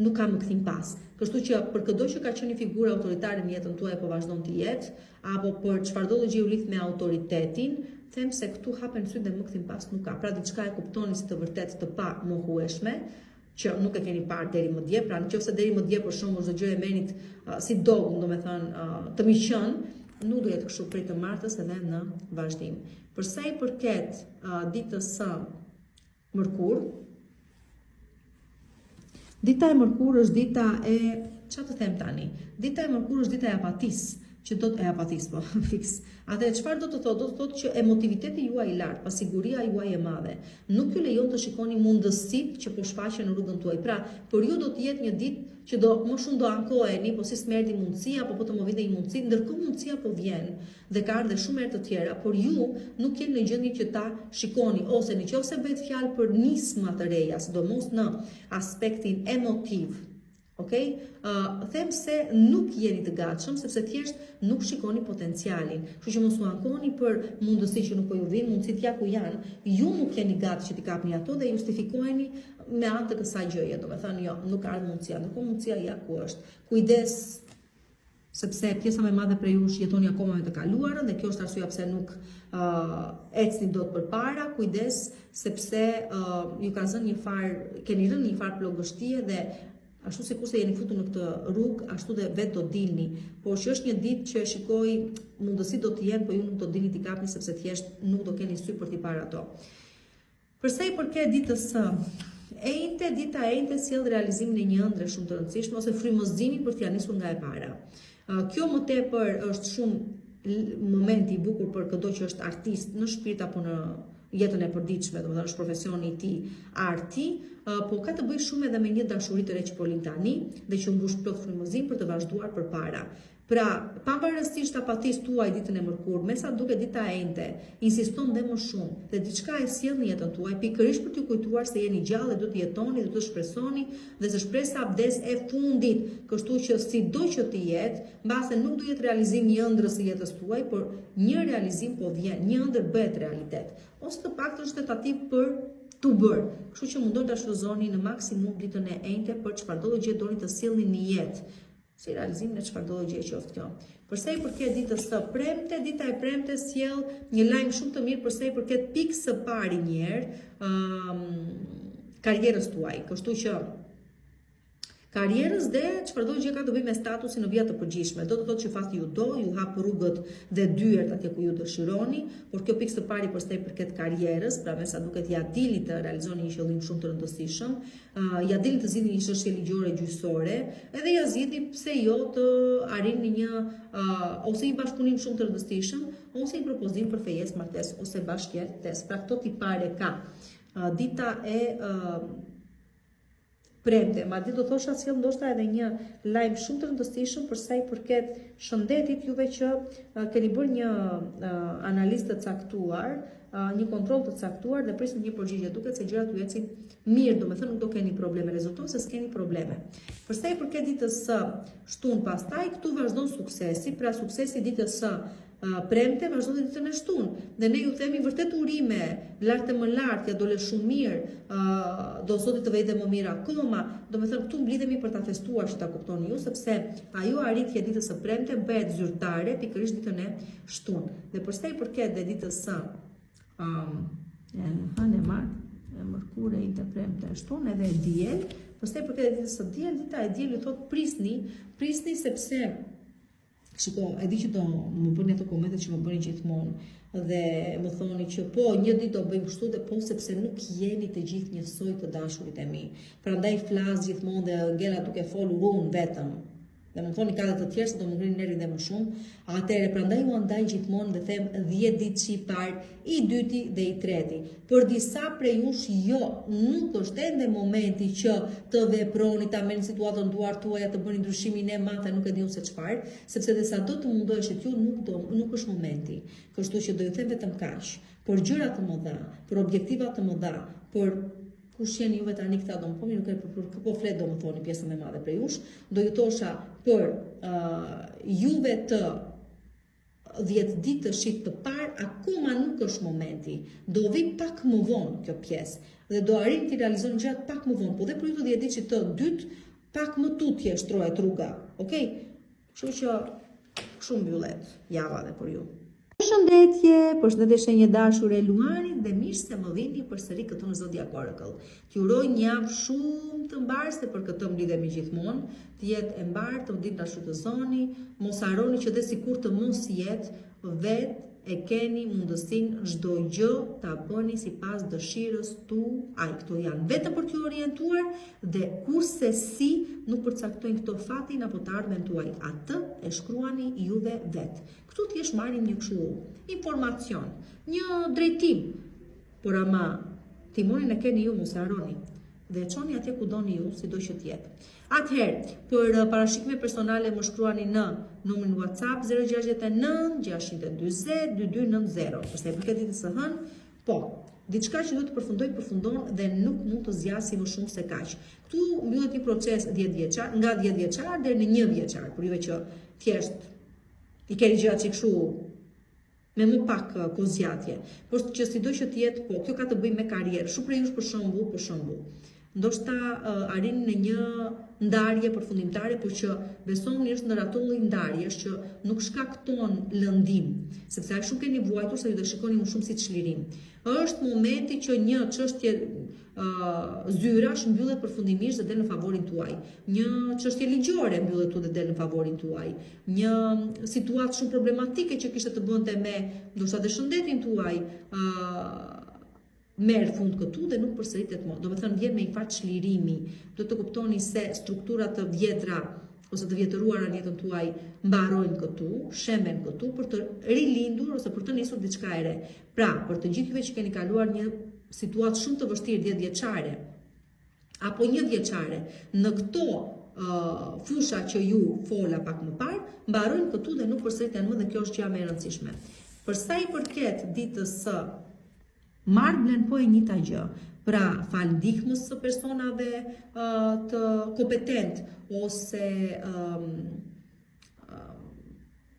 nuk ka më kthim pas. Kështu që për çdo që ka qenë figurë autoritare në jetën tuaj apo vazhdon të jetë, apo për çfarëdo gjë u lidh me autoritetin, them se këtu hapen syt dhe më kthim pas nuk ka. Pra diçka e kuptoni si të vërtet të pa mohueshme, që nuk e keni parë deri më dje, pra nëse deri më dje për shembull çdo gjë e merrni si dogm, domethënë të miqën, nuk do jetë kështu prej të martës edhe në vazhdim. Për sa i përket ditës së mërkur, dita e mërkur është dita e çfarë të them tani? Dita e mërkur është dita e apatisë, që do të apatis po fiks. Atë çfarë do të thotë? Do të thotë që emotiviteti juaj i lartë, pasiguria juaj e madhe, nuk ju lejon të shikoni mundësitë që po shfaqen në rrugën tuaj. Pra, për ju do të jetë një ditë që do më shumë do ankoheni, po si s'merrni mundësia, apo po të më vinte një mundësi, ndërkohë mundësia po vjen dhe ka ardhe shumë herë të tjera, por ju nuk jeni në gjendje që ta shikoni, ose nëse bëhet fjalë për nisma të reja, sidomos në aspektin emotiv. Okej? Them se nuk jeni të gatshëm sepse thjesht nuk shikoni potencialin. Kështu që mos u ankoheni për mundësi që nuk po ju vijnë, mundësit ja ku janë, ju nuk jeni gati që t'i kapni ato dhe justifikoheni me anë të kësaj gjëje. Domethënë jo, nuk ka mundësia, ndërkohë mundësia ja ku është. Kujdes sepse pjesa më e madhe prej jush jetoni akoma me të kaluarën dhe kjo është arsyeja pse nuk ecni dot përpara. Kujdes sepse ju ka zënë keni rënë një farë plogështie dhe ashtu si kurse jeni futur në këtë rrugë, ashtu dhe vetë do dilni. Por që është një ditë që shikoj mundësi do të jenë, po ju nuk do dilni t'i kapni sepse thjesht nuk do keni sy për t'i parë ato. Përsa i përket ditës së enjte, dita e enjte sjell realizimin e një ëndre shumë të rëndësishme ose frymëzimin për t'ia nisur nga e para. Kjo më tepër është shumë momenti i bukur për çdo që është artist në shpirt apo në jetën e përditshme, domethënë është profesioni i tij arti, po ka të bëjë shumë edhe me një dashuri të re që po lind tani dhe që mbush plot frymëzim për të vazhduar përpara. Pra, pavarësisht apatisë tuaj ditën e mërkur, me sa duket dita e enjte, insiston dhe më shumë dhe diçka e sjell në jetën tuaj pikërisht për t'ju kujtuar se jeni gjallë dhe do të jetoni dhe do të shpresoni dhe se shpresa vdes e fundit. Kështu që sido që të jetë, mbase nuk do jetë realizim një ëndrës së jetës tuaj, por një realizim po vjen, një ëndër bëhet realitet. Ose të paktën është tentativë për tu bërë. Kështu që mundon ta shfrytëzoni në maksimum ditën e enjte për çfarëdo gjë doni të sillni në jetë, si realizimin e çfarëdo gjë qoftë kjo. Për sa i përket ditës së premte, dita e premte sjell një lajm shumë të mirë për sa i përket pikës së parë një herë karrierës tuaj. Kështu që karrierës dhe çfarëdo gjë ka të bëjë me statusin në vija të përgjithshme. Do të thotë që fati ju hap rrugët dhe dyert atje ku ju dëshironi, por kjo pikë së pari për sa i përket karrierës, pra me sa duket ja dilni të realizoni një qëllim shumë të rëndësishëm, ja dilni të zgjidhni një çështje ligjore gjyqësore, edhe ja zgjidhni pse jo të arrini një ose një bashkëpunim shumë të rëndësishëm, ose një propozim për fejesë, martesë ose bashkëjetesë. Pra këto tipare ka dita e premte, madje do thosha sjell ndoshta edhe një lajm shumë të rëndësishëm për sa i përket shëndetit, juve që keni bërë një analizë të caktuar, një kontroll të caktuar dhe prisni një përgjigje. Duket se gjërat ju ecin mirë, domethënë nuk do keni probleme, rezulton se s'keni probleme. Për sa i përket ditës së shtunë pastaj, këtu vazhdon suksesi, pra suksesi ditës së premte vazhdon ditën e shtunë. Dhe ne ju themi vërtet urime, lart e më lart, ja dole shumë mirë, do zoti të vejë dhe më mirë akoma. Domethënë këtu mblidhemi për ta festuar, që ta kuptoni ju, sepse ajo arritje ditës së premte bëhet zyrtare pikërisht ditën e shtunë. Dhe për sa i përket dhe ditës së mërkure, inte premte e shtunë edhe e diel, për sa i përket ditës së diel, dita e diel ju thot prisni sepse shiko, e di që do më bëni ato komente që më bëni gjithmonë dhe më thoni që po, një ditë do bëjmë kështu dhe po sepse nuk jeni të gjithë njësoj të dashurit e mi. Prandaj flas gjithmonë dhe ngella duke folur unë vetëm. Dhe më thoni ka dhe të tjerë se do më ngrinë nervin dhe më shumë. Atëherë prandaj u andaj gjithmonë dhe them 10 ditë që i parë, i dyti dhe i treti. Për disa prej jush nuk është ende momenti që të veproni, ta merrni situatën duart tuaja, të bëni ndryshimin e madh, nuk e di unë se çfarë, sepse dhe sa do të mundoheshit ju nuk është momenti. Kështu që do ju them vetëm kaq. Për gjëra të mëdha, për objektiva të mëdha, për kush jeni juve tani këta do më thoni, nuk e po flet do më thoni pjesën e madhe prej jush, do ju thosha për juve të 10 ditë të shit të parë, akoma nuk është momenti. Do vi pak më vonë kjo pjesë dhe do arrin të realizojnë gjërat pak më vonë, po dhe për ju të 10 ditë të dytë pak më tutje shtrohet rruga, okay? Kështu që kështu mbyllet java dhe për ju. Përshëndetje shenjë dashur e Luanit dhe mirë se më vini përsëri këtu në Zodiac Oracle. T'ju uroj një javë shumë të mbarë, se për këtë mblidhemi gjithmonë, të jetë e mbarë, të ndin ta shfrytëzoni, mos harroni që dhe sikur të mos jetë, vetë e keni mundësinë çdo gjë ta bëni sipas dëshirës tuaj. Këto janë vetëm për t'ju orientuar dhe kurse si nuk përcaktojnë këto fatin apo të ardhmen tuaj. Atë e shkruani juve vetë. Këtu t'jesh marrim një kështu informacion, një drejtim, por ama timonin e keni ju, mos e harroni. Dhe çoni atje ku doni ju, sido që t'jetë. Atëherë, për parashikime personale më shkruani në numrin WhatsApp 069 620 2290. Përsa i përket ditës së hënë, po, diçka që duhet të përfundon dhe nuk mund të zgjasë më shumë se kaq. Ktu mbyllet një proces 10 vjeçar, nga 10 vjeçar deri në 1 vjeçar, për juve që thjesht i keni gjëra që kështu me më pak kozgjatje. Por që sido që të jetë, po, kjo ka të bëjë me karrierë. Shumë prej jush për shembull, ndoshta arrin në një ndarje përfundimtare, por që besoni është në ato lloj ndarjesh që nuk shkakton lëndim, sepse ai shumë keni vuajtur se ju do shikoni më shumë si çlirim. Është momenti që një çështje zyrash mbyllet përfundimisht dhe del në favorin tuaj. Një çështje ligjore mbyllet dhe del në favorin tuaj. Një situatë shumë problematike që kishte të bënte me ndoshta dhe shëndetin tuaj, merë fund këtu dhe nuk përsëritet më. Do me thënë vjen me një fat çlirimi. Do të kuptoni se strukturat të vjetra ose të vjetëruara në jetën tuaj mbarojnë këtu, shemen këtu për të rilindur ose për të nisur diçka e re. Pra, për të gjithë juve që keni kaluar një situatë shumë të vështirë 10 vjeçare apo 1 vjeçare në këto fusha që ju fola pak më parë, mbarojnë këtu dhe nuk përsëriten më dhe kjo është gjë më e rëndësishme. Për sa i përket ditës së martën po e njëjta gjë. Pra, fal ndihmës së personave të kompetent ose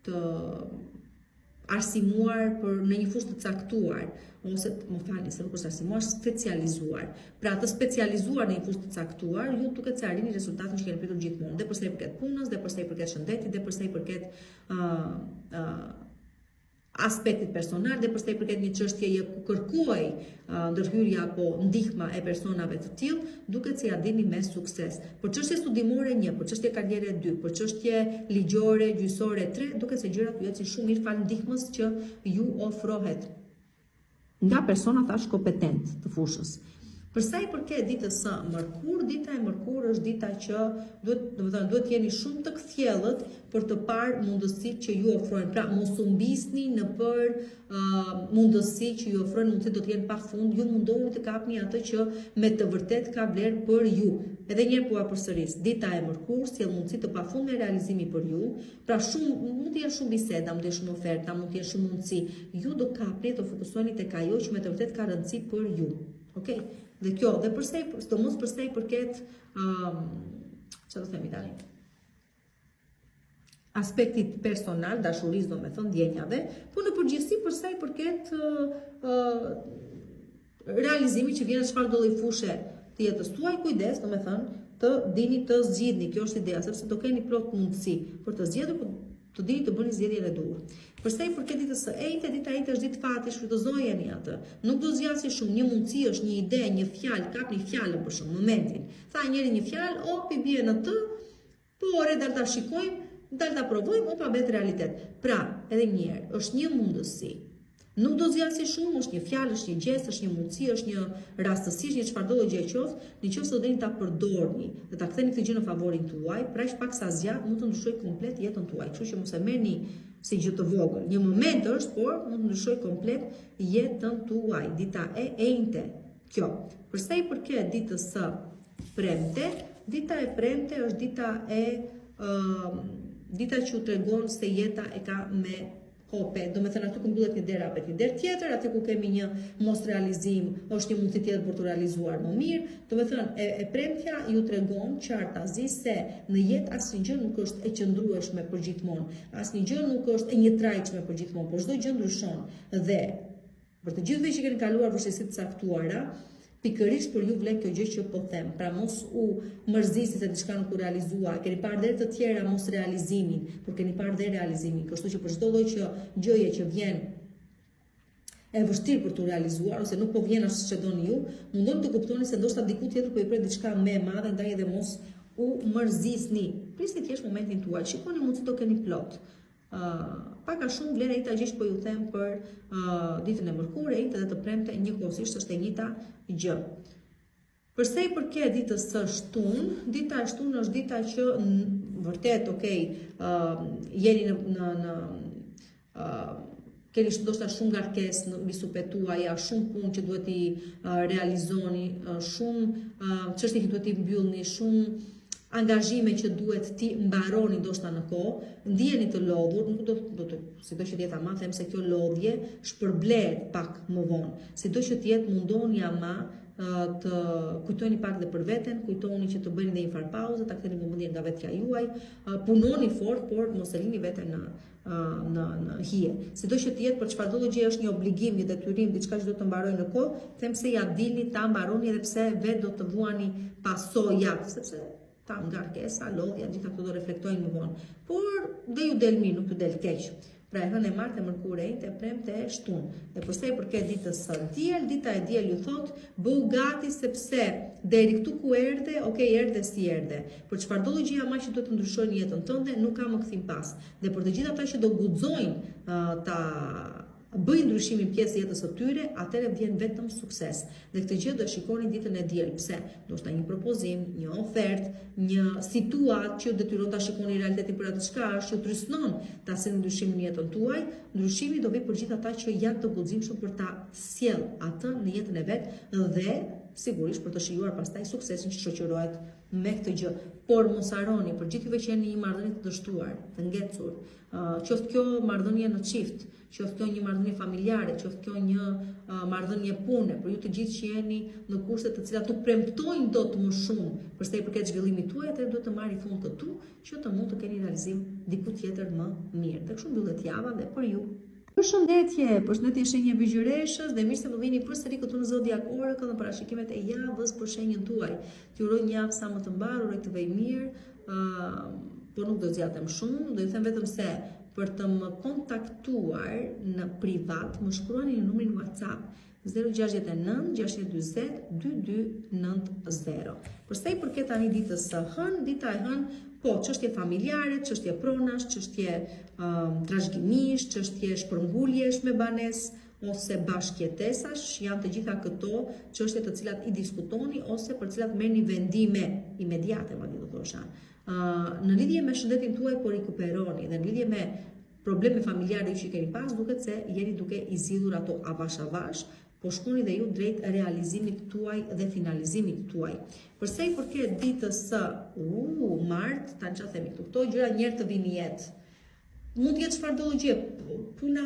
të arsimuar për në një fushë të caktuar, ose më falni, se nuk është arsimuar, specializuar. Pra të specializuar në një fushë të caktuar, ju duket se arrini rezultatin që keni pritur gjithmonë, dhe përsa i përket punës, dhe përsa i përket shëndetit, dhe përsa i përket aspektit personal, dhe përsa i përket një çështjeje ku kërkoj ndërhyrja apo ndihma e personave të tillë, duket se ja dini me sukses. Për çështje studimore 1, për çështje karriere 2, për çështje ligjore, gjyqësore 3, duket se gjërat ju ecin shumë mirë fal ndihmës që ju ofrohet nga persona thash kompetent të fushës. Përsa i përket ditës së mërkur, dita e mërkur është dita që duhet jeni shumë të kthjellët për të parë mundësitë që ju ofrojnë. Pra mos u mbisni në për mundësi që ju ofrojnë, mundësitë do të jenë pafund, ju mundohuni të kapni atë që me të vërtet ka vlerë për ju. Edhe një herë po përsëris, dita e mërkur sjell mundësi të pafundme realizimi për ju. Pra mund të jenë shumë biseda, mund të jenë shumë oferta, mund të jenë shumë mundësi. Ju do kapni të fokusoheni tek ajo që me të vërtet ka rëndësi për ju. Okej? Dhe kjo, dhe sidomos përsa i përket çfarë do themi tani? Aspektit personal, dashurisë, domethënë ndjenjave, por në përgjithësi përsa i përket realizimit që vjen në çfarëdo lloj fushe të jetës tuaj, kujdes, domethënë të dini të zgjidhni, kjo është ideja, sepse do keni plot mundësi për të zgjedhur, të dini të bëni zgjedhjen e duhur. Përsa i përket ditës së ejte, dita e ejte është ditë fati, shfrytëzojeni atë. Nuk do zgjasni shumë, një mundësi është, një ide, një fjalë, kapni fjalën për shumë momentin. Tha njëri një fjalë, i bie në të, por dal ta shikojmë, dal ta provojmë, pa bet realitet. Pra, edhe një herë, është një mundësi. Nuk do zgjasni shumë, është një fjalë, është një gjest, është një mundësi, është një rastësi, është një çfarëdo gjë qoftë, nëse do dini ta përdorni dhe ta ktheni këtë gjë në favorin tuaj, pra aq pak sa zgjat mund të ndryshojë komplet jetën tuaj. Kështu që mos e merrni si gjë të vogël. Një moment është, por mund të ndryshojë komplet jetën tuaj. Dita e ejte. Kjo. Përsa i përket ditës së premte, dita e premte është dita që u tregon se jeta e ka me kope, do me thënë aty ku mbyllet një derë apet një derë tjetër, aty ku kemi një mos realizim, është një mundësi tjetër për të realizuar më mirë, do me thënë e premtja ju tregon qartazi se në jetë asnjë gjë nuk është e qëndrueshme për gjithmonë, asnjë gjë nuk është e njëtrajtshme për gjithmonë, por çdo gjë ndryshon dhe për të gjithëve që keni kaluar vështirësi të caktuara, pikërisht për ju vlen kjo gjë që po them. Pra mos u mërzisni se diçka nuk u realizua. Keni parë dhe të tjera mos realizimin, por keni parë dhe realizimin. Kështu që për çdo lloj gjëje që vjen e vështirë për të realizuar ose nuk po vjen ashtu siç e doni ju, mundoni të kuptoni se ndoshta diku tjetër po i pret diçka më e madhe, ndaj edhe mos u mërzisni. Prisni thjesht momentin tuaj. Shikoni mundsi do keni plot. Pak a shumë vlerë e njëjta gjë që po ju them për ditën e mërkurë, e njëjta dhe të premte, njëkohësisht është e njëjta gjë. Përsa i përket ditës së shtunë, dita e shtunë është dita që vërtet, jeni keni ndoshta shumë ngarkesë mbi supet tuaja, shumë punë që duhet i realizoni, shumë çështje që duhet i mbyllni, shumë angazhime që duhet ti mbaroni ndoshta në kohë, ndiheni të lodhur, nuk do të sido që të jetë ama, them se kjo lodhje shpërblet pak më vonë. Sido që të jetë mundoni ama të kujtoni pak dhe për veten, kujtoni që të bëni dhe një farë pauze, ta ktheni vëmendjen nga vetja juaj, punoni fort, por mos e lini veten në hije. Sido që të jetë për çfarëdo gjë është një obligim, një detyrim, diçka që do të mbaroj në kohë, them se ja dilni ta mbaroni edhe pse vetë do të vuani pasojat, sepse ta ngarkesa, lodhja, gjitha këto do reflektojnë më vonë. Por dhe ju del mirë, nuk ju del keq. Pra e hënë e martë, e mërkure, e premte, e shtunë. Dhe përse i përket ditës së diel, dita e diel ju thot, bëu gati sepse deri këtu ku erdhe, erdhe si erdhe. Për çfarëdo gjë ama që duhet të ndryshojnë jetën tënde, nuk ka më kthim pas. Dhe për të gjithë ata që do guxojnë ta bëjnë ndryshimin pjesë jetës së tyre, atëherë vjen vetëm sukses. Dhe këtë gjë do shikoni ditën e diel. Pse? Ndoshta një propozim, një ofertë, një situatë që detyron ta shikoni realitetin për atë çka është, që trysnon ta sjellë ndryshimin në jetën tuaj. Ndryshimi do vi për gjithë ata që janë të guximshëm për ta sjell atë në jetën e vet dhe sigurisht për të shijuar pastaj suksesin që shoqërohet me këtë gjë. Por mos harroni, për gjithë juve që jeni një marrëdhënie të dështuar, të ngecur, qoftë kjo marrëdhënie në çift, qoftë kjo një marrëdhënie familjare, qoftë kjo një marrëdhënie pune, për ju të gjithë që jeni në kushte të cilat u premtojnë dot më shumë përsa i përket zhvillimit tuaj, atëherë duhet të marrni fund të që të mund të keni realizim diku tjetër më mirë. Dhe kështu mbyllet java dhe për ju. Përshëndetje shenja Vëgjëreshës dhe mirë se më vini përsëri këtu në Zodiac Oracle në parashikimet e javës për shenjën tuaj. T'ju uroj një javë sa më të mbarë, uroj të vej mirë, por nuk do të zgjatem shumë, do ju them vetëm se për të më kontaktuar në privat, më shkruani në numrin WhatsApp 069 620 2290. Përsa i përket tani ditës së hënë, dita e hënë, po, çështje familjare, çështje pronash, çështje trashëgimish, çështje shpërnguljesh me banesë ose bashkëjetesash, janë të gjitha këto çështje të cilat i diskutoni ose për cilat merrni vendime imediate, madje do thosha. Në lidhje me shëndetin tuaj po rikuperoni dhe në lidhje me probleme familjare që keni pas, duket se jeni duke i zgjidhur ato avash avash, po shkoni dhe ju drejt realizimit tuaj dhe finalizimit tuaj. Përsa i përket ditës së martë, tani çfarë themi këtu, këto gjëra njerë të vinë jetë. Mund të jetë çfarë do gjë, puna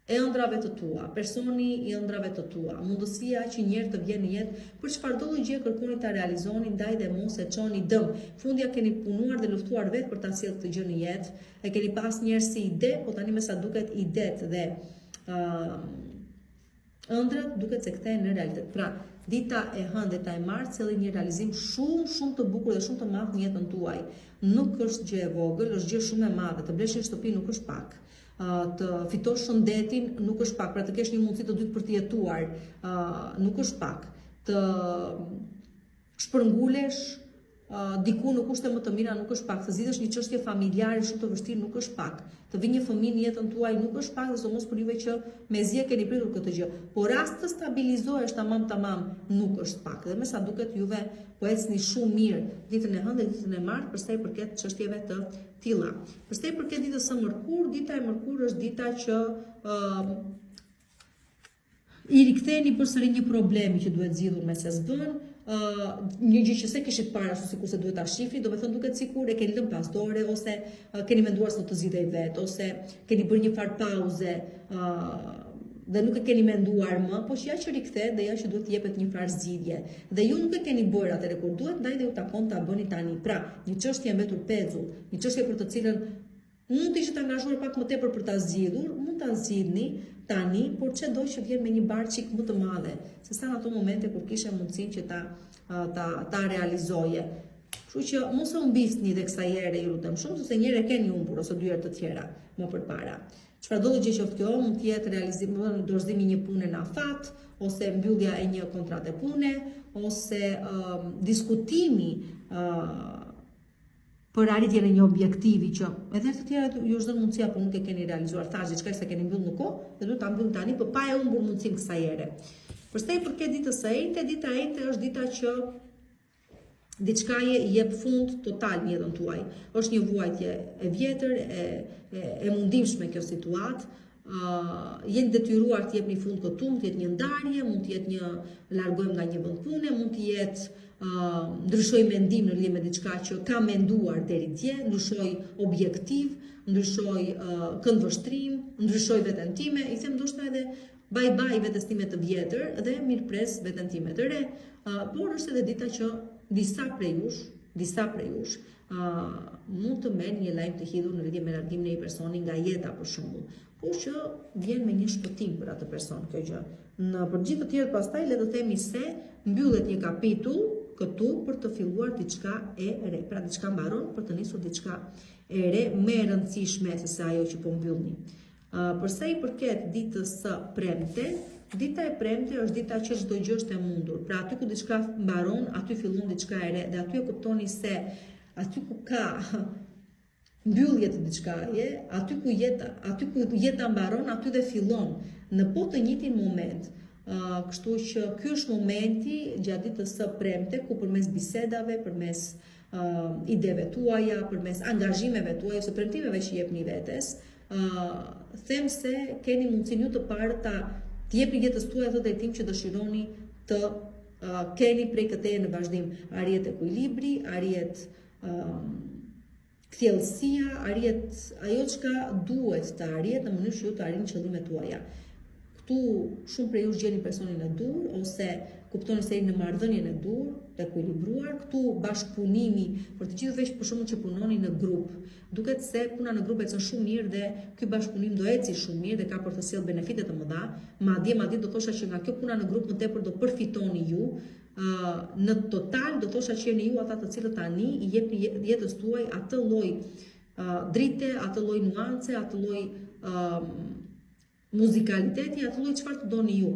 e ëndrave të tua, personi i ëndrave të tua, mundësia që njerë të vjenë jetë, për çfarë do gjë kërkoni ta realizoni, ndaj dhe mos e çoni dëm. Fundja keni punuar dhe luftuar vetë për ta sjellë këtë gjë në jetë, e keni pas njerë si ide, po tani me sa duket idet dhe ëndrat duket se kthehen në realitet. Pra, dita e hënë dhe dita e martë sjellin një realizim shumë të bukur dhe shumë të madh në jetën tuaj. Nuk është gjë e vogël, është gjë shumë e madhe. Të blesh një shtëpi nuk është pak. Të fitosh shëndetin nuk është pak, pra të kesh një mundësi të dytë për të jetuar nuk është pak. Të shpërngulesh diku në kushte më të mira nuk është pak, të zgjidhësh një çështje familjare shumë të vështirë nuk është pak, të vi një fëmijë në jetën tuaj nuk është pak, dhe somos për juve që mezi e keni pritur këtë gjë. Por rast të stabilizohesh tamam nuk është pak. Dhe me sa duket juve po ecni shumë mirë ditën e hënë dhe ditën e martë përsa i përket çështjeve të tilla. Përsa i përket ditës së mërkurë, dita e mërkurë është dita që i riktheni përsëri një problemi që duhet zgjidhur me se s'bën, një gjë që se kishit para ashtu sikur se duhet ta shifni, do të thonë duket sikur e keni lënë pas dore ose keni menduar se do të zgjidhej vetë ose keni bërë një far pauze dhe nuk e keni menduar më, po që ja që rikthehet dhe ja që duhet të jepet një far zgjidhje. Dhe ju nuk e keni bërë atëherë kur duhet, ndaj dhe ju takon ta bëni tani. Pra, një çështje mbetur pezulл, një çështje për të cilën mund të ishit angazhuar pak më tepër për ta zgjidhur, mund ta zgjidhni tani, por çdo që vjen me një barë çik më të madhe, se sa në ato momente kur kishe mundësinë që ta realizoje. Kështu që mos e humbisni dhe kësaj here, ju lutem shumë, sepse një herë keni humbur ose dy herë të tjera më përpara. Çfarë do të gjë qoftë kjo, mund të jetë realizim, dorëzimi një pune në afat, ose mbyllja e një kontrate pune, ose diskutimi për arritjen e një objektivi që edhe të tjera ju është dhënë mundësia, por nuk e keni realizuar, thash diçka se keni mbyllur në kohë dhe duhet ta mbyllni tani, por pa e humbur mundësinë kësaj here. Përsa i përket ditës së enjte, dita e enjte është dita që diçka i jep fund total në jetën tuaj. Është një vuajtje e vjetër, e mundimshme kjo situatë. Jeni detyruar të jepni fund këtu, mund të jetë një ndarje, mund të jetë një largojmë nga një vend pune, mund të jetë ndryshoj mendim në lidhje me diçka që ka menduar deri dje, ndryshoj objektiv, ndryshoj këndvështrim, ndryshoj veten time, i them ndoshta edhe bye bye vetes time të vjetër dhe mirëpres veten time të re, por është edhe dita që disa prej jush mund të merr një lajm të hidhur në lidhje me largimin e një personi nga jeta për shembull, por që vjen me një shpëtim për atë person kjo gjë. Në përgjithë të tjerët pastaj le të themi se mbyllet një kapitull këtu për të filluar diçka e re. Pra diçka mbaron për të nisur diçka e re më e rëndësishme se ajo që po mbyllni. Përsa i përket ditës së premte, dita e premte është dita që çdo gjë është e mundur. Pra aty ku diçka mbaron, aty fillon diçka e re dhe aty e kuptoni se aty ku ka mbyllje të diçkaje, aty ku jeta mbaron, aty dhe fillon në po të njëjtin moment. Kështu që ky është momenti gjatë ditës së premte ku përmes bisedave, përmes ideve tuaja, përmes angazhimeve tuaja ose premtimeve që jepni vetes, them se keni mundësinë ju të parë të jepni jetës tuaj atë drejtim që dëshironi të keni prej këteje në vazhdim. Arrihet ekuilibri, arrihet kthjellësia, arrihet ajo çka duhet të arrihet në mënyrë që ju të arrini qëllimet tuaja. këtu shumë prej jush gjeni personin e dur, ose kuptoni se jeni në marrëdhënien e dur, të ekuilibruar, këtu bashkëpunimi për të gjithë veç për shkakun që punoni në grup. Duket se puna në grup ecën shumë mirë dhe ky bashkëpunim do eci shumë mirë dhe ka për të sjellë benefite të mëdha. Madje do thosha që nga kjo puna në grup më tepër do përfitoni ju. Në total do thosha që jeni ju ata të cilët tani i jepni jetës tuaj atë lloj drite, atë lloj nuance, atë lloj muzikaliteti, atë lloj çfarë të doni ju,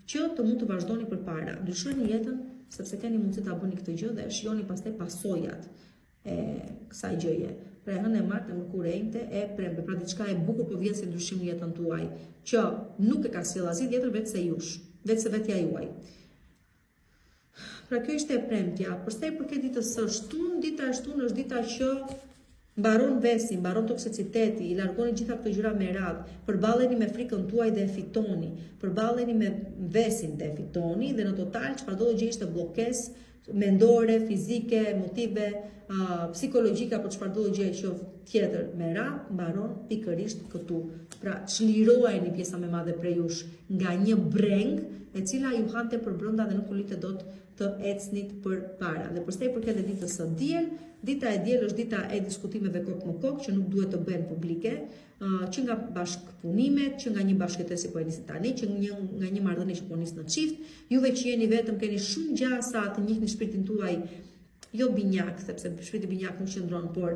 që të mund të vazhdoni përpara. Ndryshoni jetën sepse keni mundësi ta bëni këtë gjë dhe shijoni pastaj pasojat e kësaj gjëje. Pra hënë e martë, mërkurejnte e premte, pra diçka e bukur po vjen si ndryshim në jetën tuaj, që nuk e ka sjellë asnjë tjetër vetë se jush, vetë se vetja juaj. Pra kjo ishte e premtja. Për sa i përket ditës së shtunë, dita e shtunë është dita që mbaron vesi, mbaron toksiciteti, i largoni gjitha këto gjëra me radhë, përballeni me frikën tuaj dhe e fitoni, përballeni me vesin dhe e fitoni, dhe në total çfarëdo gjë ishte bllokesë mendore, fizike, emotive, psikologjike apo çfarëdo gjë që tjetër me radhë, mbaron pikërisht këtu. Pra çliroheni pjesa më e madhe prej jush nga një breng e cila ju hante për brenda dhe nuk ulite dot të ecnit përpara. Dhe për sa i përket ditës së diel, dita e diel është dita e diskutimeve kokë me kokë që nuk duhet të bëhen publike, që nga bashkëpunimet, që nga një bashkëtesi po e nisi tani, që nga një marrëdhënie që po nis në çift, juve që jeni vetëm keni shumë gjasa të njihni shpirtin tuaj, jo binjak, sepse shpirti binjak nuk qëndron, por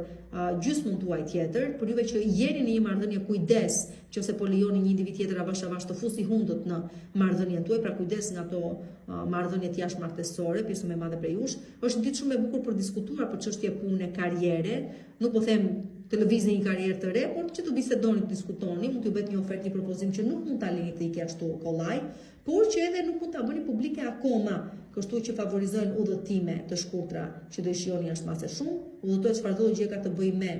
gjysmën tuaj tjetër, për juve që jeni në një marrëdhënie kujdes, nëse po lejoni një individ tjetër avash të fusi hundët në marrëdhënien tuaj, pra kujdes nga ato marrëdhëniet jashtëmartësore, pjesën më e madhe prej jush, është ditë shumë e bukur për diskutuar për çështje pune, karriere, nuk po them të lëvizni një karrierë të re, por që të bisedoni, të diskutoni, mund t'ju bëhet një ofertë, një propozim që nuk mund ta lini të ikë ashtu kollaj, por që edhe nuk mund ta bëni publike akoma, kështu që favorizojnë udhëtime të shkurtra që do i shijoni jashtëmarrëse shumë, udhëtohet çfarëdo gjë ka të bëjë me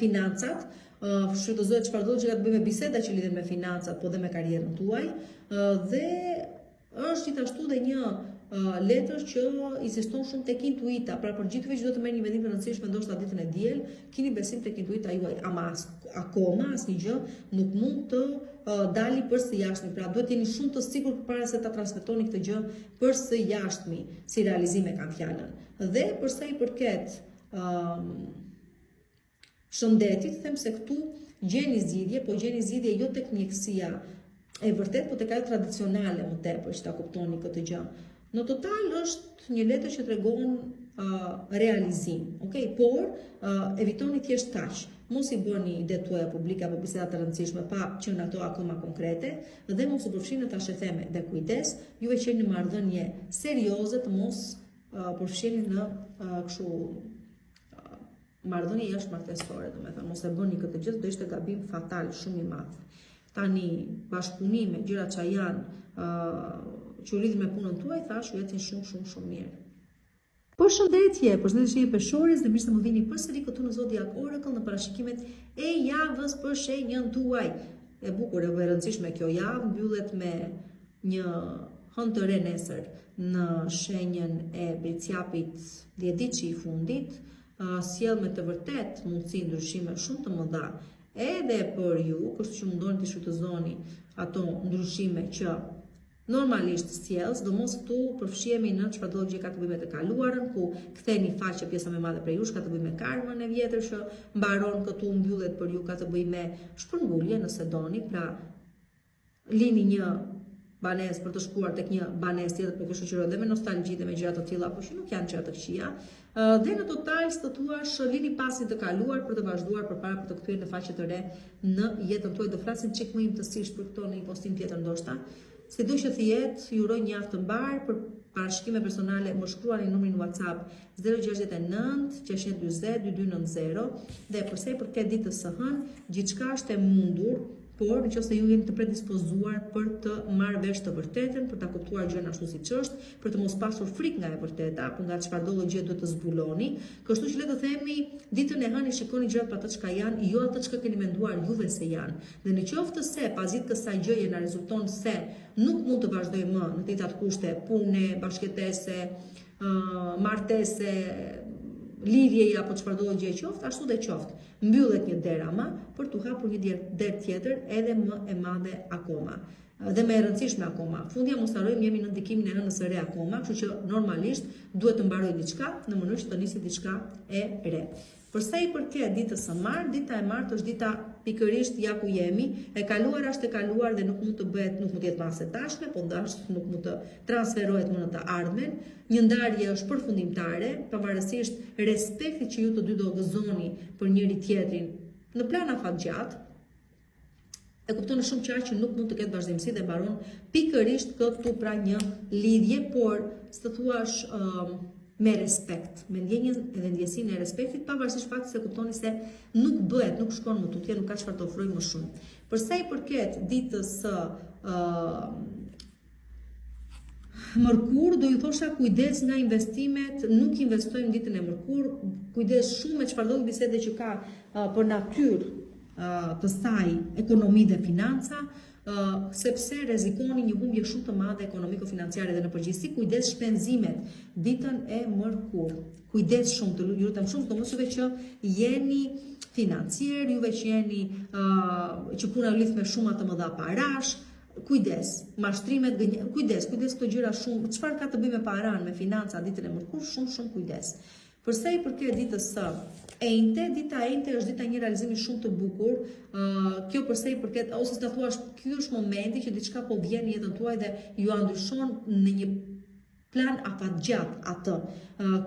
financat, shfrytëzohet çfarëdo gjë ka të bëjë me biseda që lidhen me financat, po dhe me karrierën tuaj, dhe është gjithashtu dhe një letër që insiston shumë tek intuita, pra për gjithëve që do të merrni një vendim të rëndësishëm ndoshta ditën e diel, keni besim tek intuita juaj, ama akoma asnjë gjë nuk mund të dali përsë jashtëmi, pra duhet jeni shumë të sigurt përpara se ta transmetoni këtë gjë përsë jashtëmi, si realizime kanë fjalën. Dhe për sa i përket shëndetit, them se këtu gjeni zgjidhje, po gjeni zgjidhje jo tek mjekësia e vërtet, po tek ajo tradicionale më tepër, që ta kuptoni këtë gjë. Në total është një letër që tregon realizim, okay? Por evitoni thjesht kaq. Mos i bëni idetë tuaja publike apo biseda të rëndësishme pa qenë ato akoma konkrete, dhe mos u përfshini në tash e theme dhe kujdes, juve që jeni në marrëdhënie serioze të mos përfshini në kështu marrëdhënie jashtëmartësore, domethënë mos e bëni këtë gjë, do ishte gabim fatal shumë i madh. Tani bashkëpunime, gjëra që janë që u lidhin me punën tuaj, thash ju ecin shumë mirë. Përshëndetje një peshores dhe mirë se më vini përsëri këtu në Zodiac Oracle në parashikimet e javës për shenjën tuaj. E bukur e rëndësishme kjo javë, mbyllet me një hënë të re nesër në shenjën e Bicjapit, dhjetë që i fundit, sjell me të vërtet mundësi ndryshime shumë të mëdha edhe për ju, kështu që mundoni të shfrytëzoni ato ndryshime që normalisht sjell, sidomos këtu përfshihemi në çfarëdo gjë ka të bëjë me të kaluarën, ku ktheni faqe pjesa më e madhe prej jush, ka të bëjë me karmën e vjetër që mbaron këtu, mbyllet për ju, ka të bëjë me shpërngulje nëse doni, pra lini një banesë për të shkuar tek një banesë tjetër, për të shoqëruar dhe me nostalgji dhe me gjëra të tilla, por që nuk janë gjëra të këqija. Dhe në total të thuash lini pasin të kaluar për të vazhduar përpara për të kthyer në faqe të re në jetën tuaj. Do flasim çik më imtësisht për këto në një postim tjetër ndoshta. Sido që thjet, ju uroj një javë të mbar. Për parashikime personale më shkruani numrin WhatsApp 069 640 2290 dhe përsa i përket ditës së hënë, gjithçka është e mundur, por nëse ju jeni të predispozuar për të marrë vesh të vërtetën, për ta kuptuar gjën ashtu siç është, për të mos pasur frikë nga e vërteta, apo nga çfarëdo gjë duhet të zbuloni, kështu që le të themi, ditën e hënë shikoni gjërat për atë çka janë, jo atë çka keni menduar juve se janë. Dhe nëse se pazit kësaj gjëje na rezulton se nuk mund të vazhdoj më në të njëjtat kushte, pune, bashkëtese, martese, lidhjeja apo çfarëdo gjë qoftë, ashtu dhe qoftë. Mbyllet një derë ama për t'u hapur një derë tjetër edhe më e madhe akoma. Dhe më e rëndësishme akoma. Fundja mos harrojmë jemi në ndikimin e hënës së re akoma, kështu që normalisht duhet të mbarojë diçka në mënyrë që të nisë diçka e re. Për sa i përket ditës së martë, dita e martë është dita pikërisht ja ku jemi, e kaluara është e kaluar dhe nuk mund të bëhet, nuk mund të jetë më as e tashme, po ndashtë nuk mund të transferohet më në të ardhmen. Një ndarje është përfundimtare, pavarësisht respektit që ju të dy do gëzoni për njëri tjetrin në plan afatgjat. E kuptoni shumë qartë që nuk mund të ketë vazhdimsi dhe mbaron pikërisht këtu pra një lidhje, por s'të thuash me respekt, me ndjenjën edhe ndjesinë e respektit, pavarësisht faktit se kuptoni se nuk bëhet, nuk shkon më tutje, nuk ka çfarë të ofrojë më shumë. Për sa i përket ditës së Mërkur, do ju thosha kujdes nga investimet, nuk investojmë ditën e Mërkur, kujdes shumë me çfarëdo bisede që ka për natyrë të saj ekonomi dhe financa, sepse rrezikoni një humbje shumë të madhe ekonomiko-financiare dhe në përgjithësi kujdes shpenzimet ditën e Mërkur. Kujdes shumë, të ju lutem shumë, domosdoshmë që jeni financier, juve që jeni që puna lidh me shuma të mëdha parash, kujdes, mashtrimet, kujdes këto gjëra shumë, çfarë ka të bëjë me paran, me financa ditën e Mërkur, shumë kujdes. Përsa i përket ditës së Enjte, dita e Enjte është dita një realizimi shumë të bukur. Kjo përsa i përket, ose të thuash, ky është momenti që diçka po vjen në jetën tuaj dhe ju ndryshon në një plan afatgjat atë.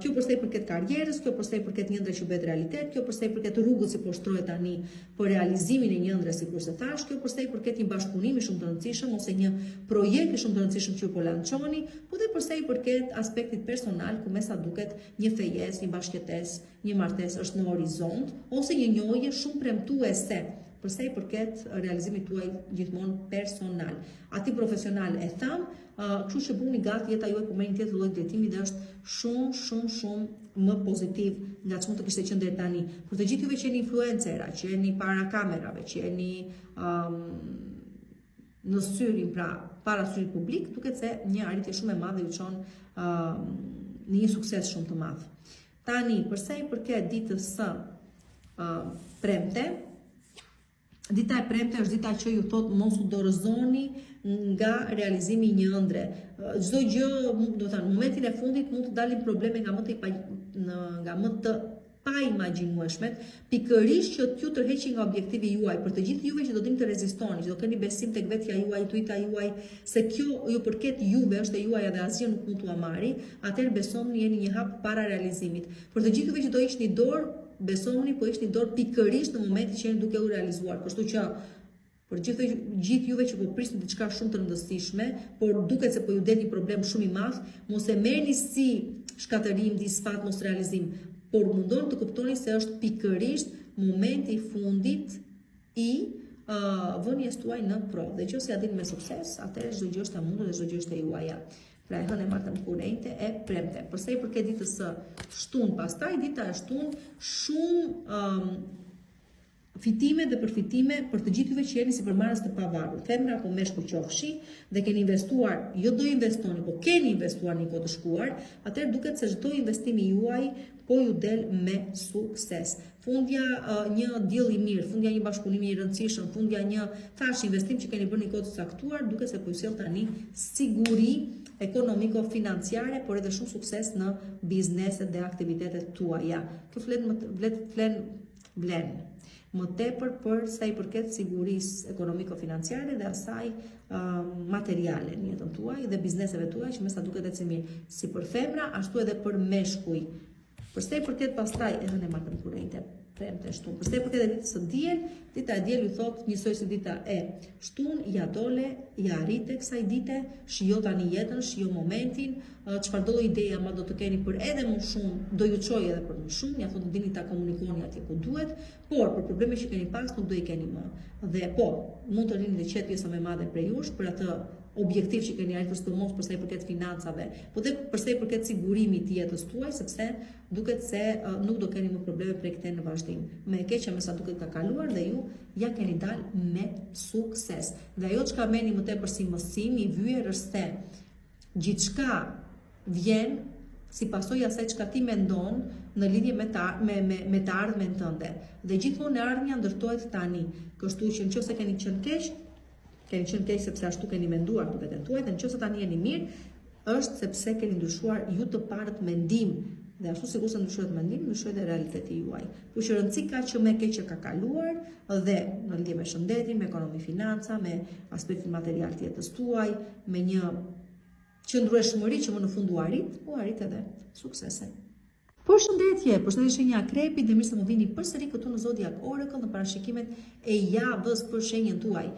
Kjo përsa i përket karrierës, kjo përsa i përket një ëndre që bëhet realitet, kjo përsa i përket rrugës si po shtrohet tani për realizimin e një ëndre sikur se thash, kjo përsa i përket një bashkëpunimi shumë të rëndësishëm ose një projekt shumë të rëndësishëm që ju po lançoni, po dhe përsa i përket aspektit personal ku me sa duket një fejes, një bashkëtes, një martesë është në horizont ose një njohje shumë premtuese. Përsa i përket realizimit tuaj gjithmonë personal. Ati profesional e tham, kështu që bëni gati jeta juaj për me një tjetër lloj drejtimi dhe është shumë më pozitiv nga ç'mund të kishte qenë deri tani. Për të gjithë juve që jeni influencera, që jeni para kamerave, që jeni në syrin, pra para syrit publik, duket se një arritje shumë e madhe ju çon në një sukses shumë të madh. Tani, përsa i përket ditës së premte, dita e premte është dita që ju thot mos u dorëzoni nga realizimi një ëndre. Çdo gjë, do të thënë, në momentin e fundit mund të dalin probleme nga më të paimagjinueshmet, pikërisht që t'ju tërheqin nga objektivi juaj. Për të gjithë juve që do dini të rezistoni, që do keni besim tek vetja juaj, tuita juaj, se kjo ju përket juve, është e juaj dhe asgjë nuk mund t'u marrë, atëherë besoni jeni një hap para realizimit. Për të gjithë juve që do ishni dorë, besoni po ishni dorë pikërisht në momentin që jeni duke u realizuar. Kështu që për gjithë juve që po prisni diçka shumë të rëndësishme, por duket se po ju det një problem shumë i madh, mos e merrni si shkatërim, disfat, mos realizim, por mundoni të kuptoni se është pikërisht momenti i fundit i vënies tuaj në provë. Dhe nëse ja dini me sukses, atëherë çdo gjë është e mundur dhe çdo gjë është e juaja. Pra e hënë e martën kurente e premte. Përsa i përket ditës së shtunë, pastaj dita e shtunë shumë fitime dhe përfitime për të gjithë juve që jeni sipërmarrës të pavarur, femra apo meshkuj qofshi, dhe keni investuar, jo do investoni, po keni investuar një kohë të shkuar, atëherë duket se çdo investimi juaj po ju del me sukses. Fundja një deal i mirë, fundja një bashkëpunimi i rëndësishëm, fundja një investim që keni bërë një kohë të caktuar, duket se po ju sjell tani siguri ekonomiko-financiare, por edhe shumë sukses në bizneset dhe aktivitetet tuaja. Kjo vlen më tepër për sa i përket sigurisë ekonomiko-financiare dhe asaj materiale në jetën tuaj dhe bizneseve tuaj që me sa duket ecë mirë, si për femra, ashtu edhe për meshkuj. Përsa i përket pastaj edhe në martën kurente, premte shtunë. Përsa i përket edhe ditës së diel, dita e diel ju thot njësoj si dita e shtunë, ja dole, ja arrite kësaj dite, shijo tani jetën, shijo momentin, çfarëdo ideja ma do të keni për edhe më shumë, do ju çojë edhe për më shumë, ja thotë dini ta komunikoni atje ku duhet, por për probleme që keni pas nuk do i keni më. Dhe po, mund të rini dhe qetë pjesa më e madhe prej jush për atë objektiv që keni arritur sidomos përsa i përket financave, po dhe përsa i përket sigurimit të jetës tuaj, sepse duket se nuk do keni më probleme prej këtej në vazhdim. Me e keqja me sa duket ka kaluar dhe ju ja keni dalë me sukses. Dhe ajo çka merrni më tepër si mësim i vyer është se gjithçka vjen si pasojë asaj çka ti mendon në lidhje me të ardhmen tënde. Dhe gjithmonë e ardhmja ndërtohet tani. Kështu që nëse keni qenë keq sepse ashtu keni menduar duke tentuar, dhe nëse tani jeni mirë, është sepse keni ndryshuar ju të parët mendim. Dhe ashtu sikur se ndryshohet mendim, ndryshohet edhe realiteti juaj. Por që rëndësi ka që me keq që ka kaluar dhe në lidhje me shëndetin, me ekonomi, financa, me aspektin material të jetës tuaj, me një qëndrueshmëri që më në fund u arrit edhe suksese. Përshëndetje shenja Akrepi dhe mirë se më vini përsëri këtu në Zodiac Oracle në parashikimet e javës për shenjën tuaj.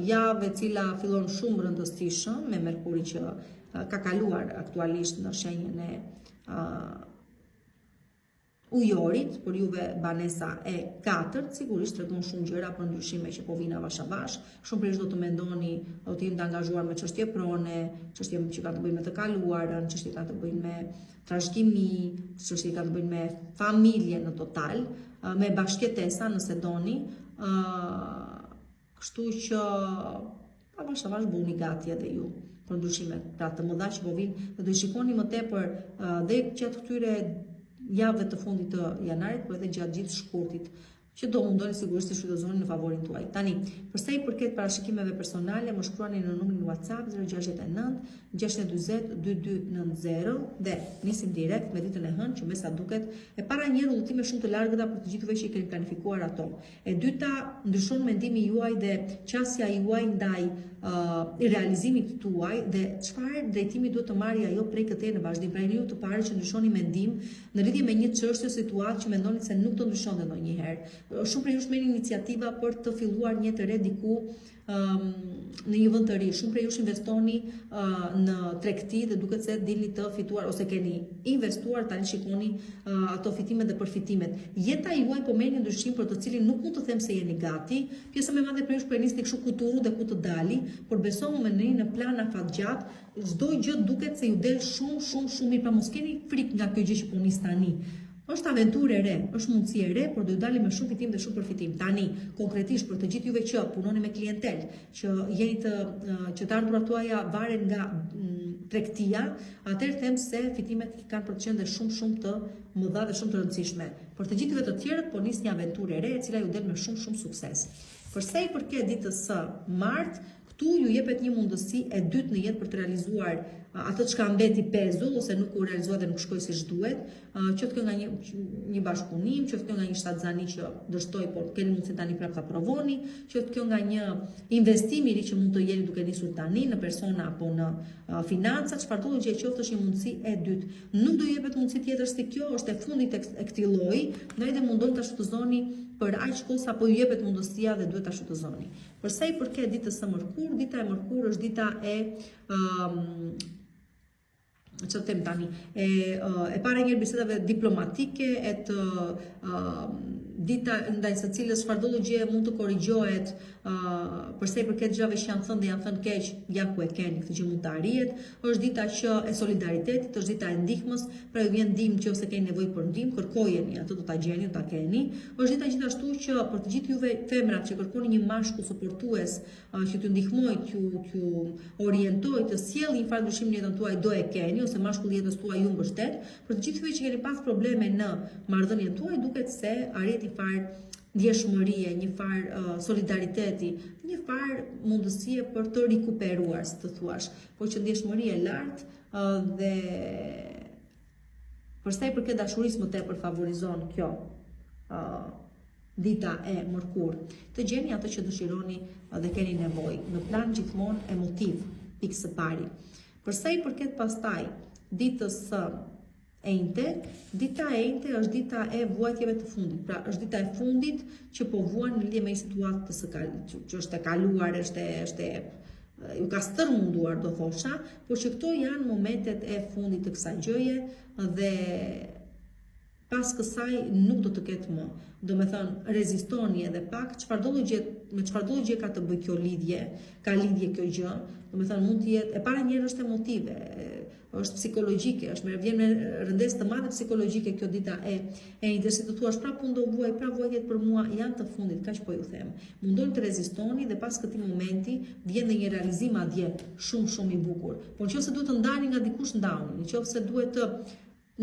Javë e cila fillon shumë rëndësishëm me Merkuri që ka kaluar aktualisht në shenjën e ujorit, për juve banesa e 4, sigurisht tregon shumë gjëra për ndryshime që po vinë avash avash. Shumë prej do të mendoni, do të jeni të angazhuar me çështje prone, çështje që kanë të bëjnë me të kaluarën, çështje që kanë të bëjnë me trashëgimi, çështje që kanë të bëjnë me familje në total, me bashkëtesa nëse doni. Kështu që avash avash bëuni gati edhe ju për ndryshime pra të mëdha që po vinë, dhe do i shikoni më tepër dhe gjatë këtyre javëve të fundit të janarit, por edhe gjatë gjithë shkurtit, që do mundoni sigurisht të shfrytëzoni në favorin tuaj. Tani, përsa i përket parashikimeve personale, më shkruani në numrin WhatsApp 069 640 2290 dhe nisim direkt me ditën e hënë që me sa duket e para njëherë udhëtime shumë të largëta për të gjithëve që i keni planifikuar ato. E dyta, ndryshon mendimi juaj dhe qasja juaj ndaj i realizimit tuaj dhe çfarë drejtimi duhet të marrë ajo prej këtej në vazhdim. Pra ju të parë që ndryshoni mendim në lidhje me një çështje situatë që mendoni se nuk do ndryshonte ndonjëherë. Shumë prej jush merrni iniciativa për të filluar një të re diku në një vend të ri. Shumë prej jush investoni në tregti dhe duket se dilni të fituar ose keni investuar, tani shikoni ato fitimet dhe përfitimet. Jeta juaj po merr një ndryshim për të cilin nuk mund të them se jeni gati. Pjesa më e madhe prej jush po nisni kështu kuturu dhe ku të dali, por besoni me në plan afatgjat, çdo gjë duket se ju del shumë mirë, pra mos keni frikë nga kjo gjë që po nis tani. Është aventurë e re, është mundësi e re, por do të dalim me shumë fitim dhe shumë përfitim. Tani, konkretisht për të gjithë juve që punoni me klientel, që jeni që të ardhurat tuaja varen nga tregtia, atëherë them se fitimet kanë për të qenë dhe shumë të mëdha dhe shumë të rëndësishme. Për të gjithë juve të tjerët, po nis një aventurë e re, e cila ju del me shumë sukses. Përsa i përket ditës së martë, këtu ju jepet një mundësi e dytë në jetë për të realizuar atë çka mbeti pezull ose nuk u realizua dhe nuk shkoi siç duhet, qoftë kjo nga një bashkëpunim, qoftë kjo nga një shtatzani që dështoi, por keni mundësi tani prapë ta provoni, qoftë kjo nga një investim i ri që mund të jeni duke nisur tani në persona apo në financa, çfarëdo gjë qoftë është një mundësi e dytë. Nuk do jepet mundësi tjetër se kjo, është e fundit e këtij lloji, ndaj dhe mundon ta shfrytëzoni për aq kohë sa po ju jepet mundësia dhe duhet ta shfrytëzoni. Përsa i përket ditës së mërkurë, dita e mërkurë është dita që them tani, e para njërë bisedave diplomatike, dita ndaj së cilës çfarëdo gjë mund të korrigjohet, përsa i përket gjërave që janë thënë keq, ja ku e keni, këtë gjë mund të arrihet. Është dita që e solidaritetit, është dita e ndihmës, pra ju vjen ndihmë nëse keni nevojë për ndihmë, kërkojeni, atë do ta gjeni, do ta keni. Është dita gjithashtu që për të gjithë juve femrat që kërkoni një mashkull suportues që t'ju ndihmojë, t'ju orientojë, të sjellë një farë ndryshim në jetën tuaj, do e keni, ose mashkulli jetës tuaj ju mbështet. Për të gjithë juve që keni pas probleme në marrëdhënien tuaj, duket se arrit një farë ndjeshmërie, një farë solidariteti, një farë mundësie për të rikuperuar, si të thuash, por që ndjeshmëria e lartë dhe përsa i përket dashurisë më tepër favorizon kjo dita e mërkurë. Të gjeni atë që dëshironi dhe keni nevojë, në plan gjithmonë emotiv, pikë së pari. Përsa i përket pastaj ditës së enjte, dita e enjte është dita e vuajtjeve të fundit. Pra është dita e fundit që po vuan në lidhje me një situatë që është e kaluar, ju ka stërmunduar, do thosha, por që këto janë momentet e fundit të kësaj gjëje dhe pas kësaj nuk do të ketë më. Do me thënë, rezistoni edhe pak, me çfarëdo gjë ka të bëjë kjo lidhje, ka lidhje kjo gjë, do me thënë mund të jetë, e para njerë është emotive, është psikologjike, vjen me rëndes të madhe psikologjike kjo dita e interesit të thuash, pra do vuaj, pra vuajtjet për mua janë të fundit, kaq po ju them. Mundoni të rezistoni dhe pas këtij momenti vjen dhe një realizim atje shumë i bukur. Por nëse duhet të ndani nga dikush ndauni, nëse duhet të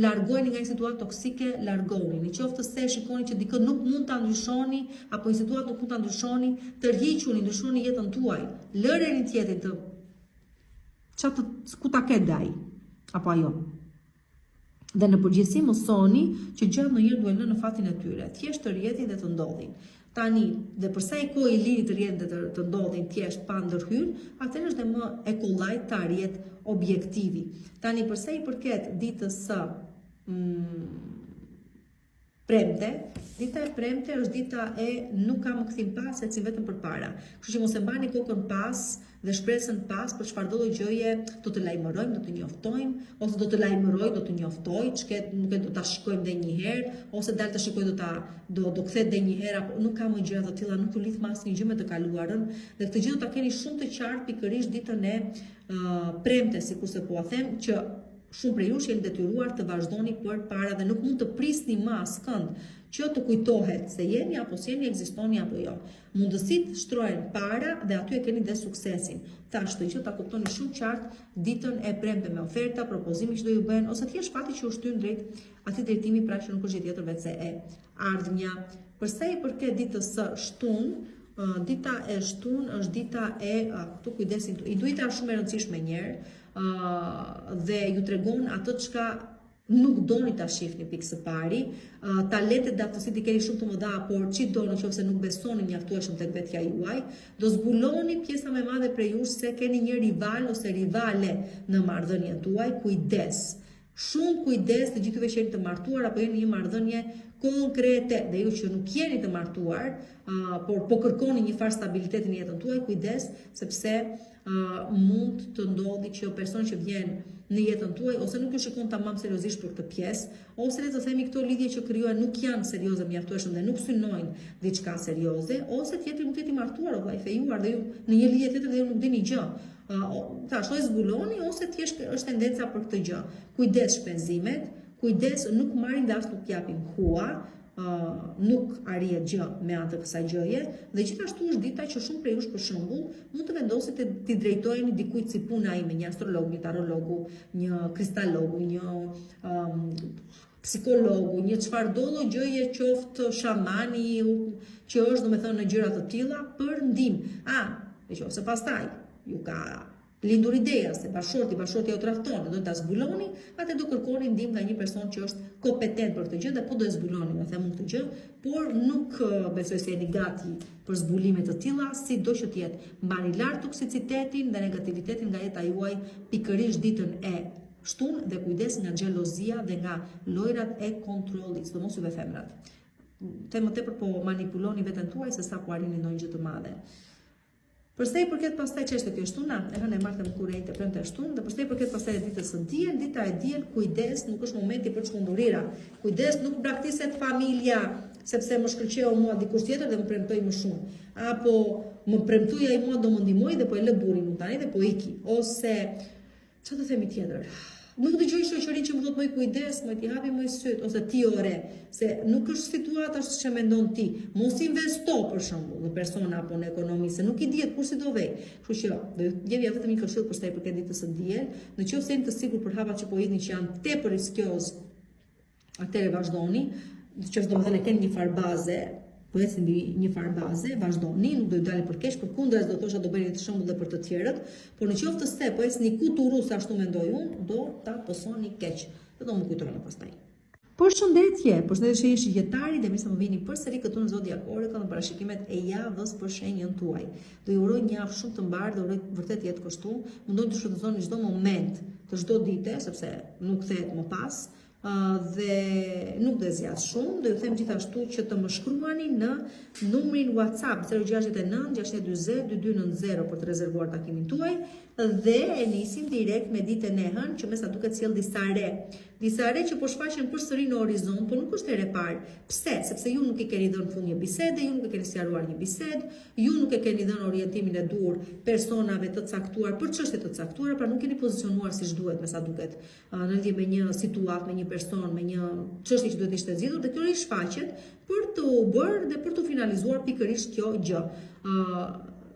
largojeni nga një situatë toksike, largoni. Nëse shikoni që dikë nuk mund ta ndryshoni apo një situatë nuk mund ta ndryshoni, tërhiquni, ndryshoni jetën tuaj. Lëreni tjetrin të ku ta ketë ai apo ajo. Dhe në përgjithësi mësoni që gjërat ndonjëherë duhen lënë në fatin e tyre. Thjesht të rrjetin dhe të ndodhin. Tani, dhe përsa i kohë i liri të rrjetin dhe të ndodhin thjesht pa ndërhyrë, atëherë është dhe më e kollajt të arjet objektivi. Tani, përsa i përket ditës së premte, dita e premte është dita e nuk ka më kthim pas, e si vetëm përpara. Kështu që mos e mbani kokën pas dhe shpresën pas për çfarëdo gjëje do të lajmërojmë, do të njoftojmë, ose do të lajmëroj, do të njoftoj, nuk do ta shikojmë edhe një herë, ose dal të shikoj do kthehet edhe një herë, apo nuk ka më gjëra të tilla, nuk u lidh më asnjë gjë me të kaluarën, dhe këtë gjë do ta keni shumë të qartë pikërisht ditën e premte, sikurse po a them që shumë prej jush jeni detyruar të vazhdoni përpara dhe nuk mund të prisni më askënd që të kujtohet se jeni apo se jeni, ekzistoni apo jo. Mundësitë shtrohen para dhe aty e keni dhe suksesin. Tash të që ta kuptoni shumë qartë ditën e premte me oferta, propozime që do ju bëhen, ose thjesht fati që u shtyn drejt atij drejtimi, pra që nuk është gjë tjetër veç se e ardhmja. Përsa i përket ditës së shtunë, dita e shtunë është dita e këtu kujdesin, intuita është shumë e rëndësishme njerë, dhe ju tregon atë çka nuk doni ta shihni pikë së pari, talentet dhe aftësitë i keni shumë të mëdha, por çdo nëse nuk besoni mjaftueshëm tek vetja juaj, do zbuloni pjesa më e madhe prej jush se keni një rival ose rivale në marrëdhënien tuaj. Kujdes. Shumë kujdes të gjithëve që jeni të martuar apo jeni një marrëdhënie konkrete, dhe ju që nuk jeni të martuar, por po kërkoni një farë stabiliteti në jetën tuaj, kujdes, sepse mund të ndodhi që person që vjen në jetën tuaj ose nuk ju shikon tamam seriozisht për këtë pjesë, ose le të themi këto lidhje që krijohen nuk janë serioze mjaftueshëm dhe nuk synojnë diçka serioze, ose tjetri mund të jetë i martuar ose i fejuar dhe ju në një lidhje tjetër dhe ju nuk dini gjë. Tash e zbuloni ose thjesht është tendenca për këtë gjë. Kujdes shpenzimet, kujdes nuk marrin dhe as nuk japin hua, nuk arrihet gjë me anë të kësaj gjëje, dhe gjithashtu është dita që shumë prej jush për shembull mund të vendosit të t'i drejtojeni dikujt si puna ime, një astrologu, një tarologu, një kristalogu, një psikologu, një çfarëdo gjëje, qoftë shamani që është domethënë në gjëra të tilla për ndihmë. Nëse pastaj ju ka lindur ideja se bashorti u tradhton, do ta zbuloni, atë do kërkoni ndihmë nga një person që është kompetent për këtë gjë dhe po do e zbuloni, më them këtë gjë, por nuk besoj se jeni gati për zbulime të tilla, sido që të jetë. Mbani lart toksicitetin dhe negativitetin nga jeta juaj pikërisht ditën e shtunë dhe kujdes nga xhelozia dhe nga lojrat e kontrollit, sidomos juve femrat. Më tepër po manipuloni veten tuaj se sa po arrini ndonjë gjë të madhe. Përsa i përket pastaj çështës kjo shtuna, e kanë marrë me kurrejt e premte shtunë, dhe përsa i përket pastaj ditës së diel, dita e diel, kujdes, nuk është momenti për çmundurira. Kujdes, nuk braktiset familja, sepse më shkëlqeu mua dikush tjetër dhe më premtoi më shumë. Apo më premtoi ai mua do më ndihmoj dhe po e lë burrin unë tani dhe po iki. Ose çfarë të themi tjetër? Nuk dëgjoj shoqërinë që më thotë më kujdes, më ti hapi më syt, ose ti ore, se nuk është situata që mendon ti. Mos investo për shembull në persona apo në ekonomi, se nuk i dihet kur si do vej. Kështu që do jepja vetëm një këshill për sa i përket ditës së diel, nëse jeni të sigurt për hapat që po jeni që janë tepër riskioz, atëherë vazhdoni, që domethënë keni një farë baze, po ecni mbi një farë baze, vazhdoni, nuk do të dalë për keq, përkundër do thosha do bëni të shembull dhe për të tjerët, por nëse se po ecni kuturus ashtu mendoj unë, do ta pësoni keq. Do më kujtoni pastaj. Përshëndetje që jeni shqiptari dhe mirë se më vini përsëri këtu në Zodiac Oracle në parashikimet e javës për shenjën tuaj. Do ju uroj një javë shumë të mbarë, do uroj vërtet jetë kështu. Mundoni të shfrytëzoni çdo moment të çdo dite, sepse nuk kthehet më pas. Dhe nuk do zgjat shumë, do ju them gjithashtu që të më shkruani në numrin WhatsApp 069 640 2290 për të rezervuar takimin tuaj, dhe e nisim direkt me ditën e hënë që me sa duket sjell disa re disa re që po shfaqen përsëri në horizont, por nuk është e parë. Pse? Sepse ju nuk i keni dhënë fund një bisede, ju nuk e keni sqaruar një bisedë, ju nuk e keni dhënë orientimin e duhur personave të caktuar për çështje të caktuara, pra nuk keni pozicionuar siç duhet, me sa duket, në lidhje me një situatë, me një person, me një çështje që duhet të ishte zgjidhur, dhe kjo i shfaqet për të bërë dhe për të finalizuar pikërisht kjo gjë.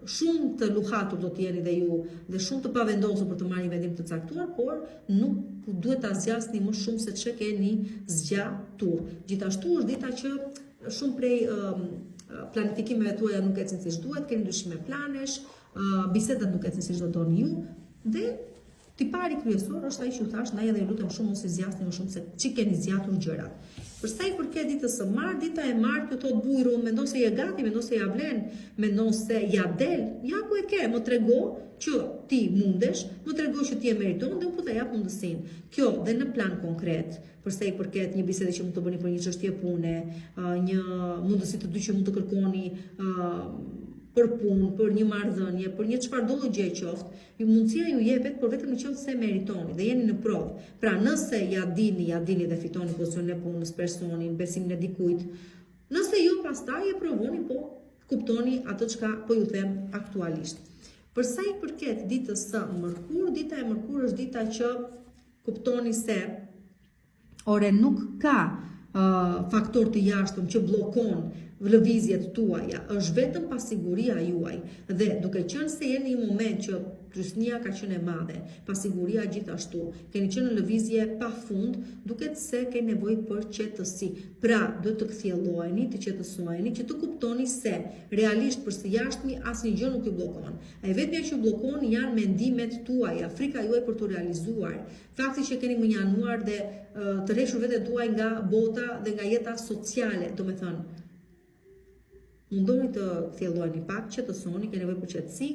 Shumë të luhatur do të jeni dhe ju, dhe shumë të pavendosur për të marrë një vendim të caktuar, por nuk duhet ta zgjasni më shumë se ç'e keni zgjatur. Gjithashtu është dita që shumë prej planifikimeve tuaja nuk ecin siç duhet, keni ndryshime planesh, bisedat nuk ecin siç do doni ju, dhe tipari kryesor është ai që u thash, ndaj edhe ju lutem shumë mos i zgjasni më shumë se ç'i keni zgjatur gjërat. Për sa i përket ditës së martë, dita e martë ju thot bujru, mendon se je gati, mendon se ja vlen, mendon se ja del, ja ku e ke, më trego që ti mundesh, më trego që ti e meriton dhe unë po ta jap mundësinë. Kjo dhe në plan konkret, për sa i përket një bisede që mund të bëni për një çështje pune, një mundësi të dy që mund të kërkoni për punë, për një marrëdhënie, për një çfarëdo gjë qoftë, mundësia ju jepet, por vetëm në qoftë se meritoni dhe jeni në provë. Pra nëse ja dini dhe fitoni pozicionin e punës, personin, besimin e dikujt. Nëse jo, pastaj e provoni, po kuptoni atë çka po ju them aktualisht. Për sa i përket ditës së mërkur, dita e mërkur është dita që kuptoni se nuk ka faktor të jashtëm që bllokon lëvizjet tuaja, është vetëm pasiguria juaj. Dhe duke qenë se jeni në një moment që trysnia ka qenë e madhe, pasiguria gjithashtu, keni qenë në lëvizje pafund, duket se keni nevojë për qetësi. Pra, duhet të kthjelloheni, të qetësoheni, që të kuptoni se realisht për së jashtmi asnjë gjë nuk ju bllokon. E vetmja që ju bllokon janë mendimet tuaja, frika juaj për të realizuar, fakti që keni mënjanuar dhe të rreshur veten tuaj nga bota dhe nga jeta sociale, domethënë mundoni të kthjelloheni pak, qetësoni, keni nevojë për qetësi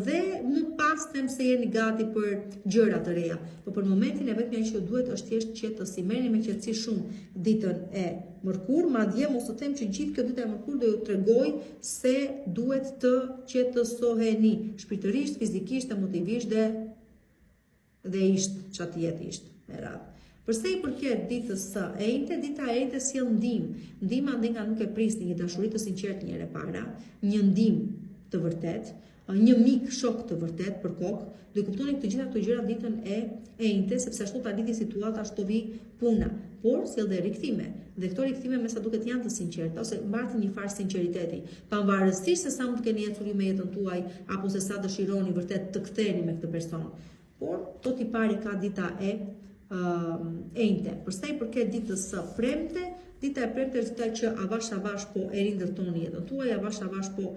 dhe më pas them se jeni gati për gjëra të reja. Por për momentin e vetmja që duhet është thjesht qetësi. Merrni me qetësi shumë ditën e mërkur, madje mos të them që gjithë kjo ditë e mërkur do ju tregoj se duhet të qetësoheni shpirtërisht, fizikisht, emotivisht dhe çati jetë ishte me radhë. Përsa i përket ditës së enjte, dita e enjte sjell ndihmë. Ndihma ndaj nga nuk e prisni, një dashuri të sinqertë një herë para, një ndihmë të vërtet, një mik shok të vërtet për kokë, do i kuptoni të gjitha këto gjëra ditën e enjte, sepse ashtu ta lidhi situata, ashtu vi puna, por sjell dhe rikthime. Dhe këto rikthime me sa duket janë të sinqerta ose mbartin një farë sinqeriteti, pavarësisht se sa mund të keni ecur ju me jetën tuaj apo se sa dëshironi vërtet të ktheheni me këtë person. Por to tipari ka dita e enjte. Përsa i përket ditës së premte, dita e premte është dita që avash po e rindërtoni jetën tuaj, avash po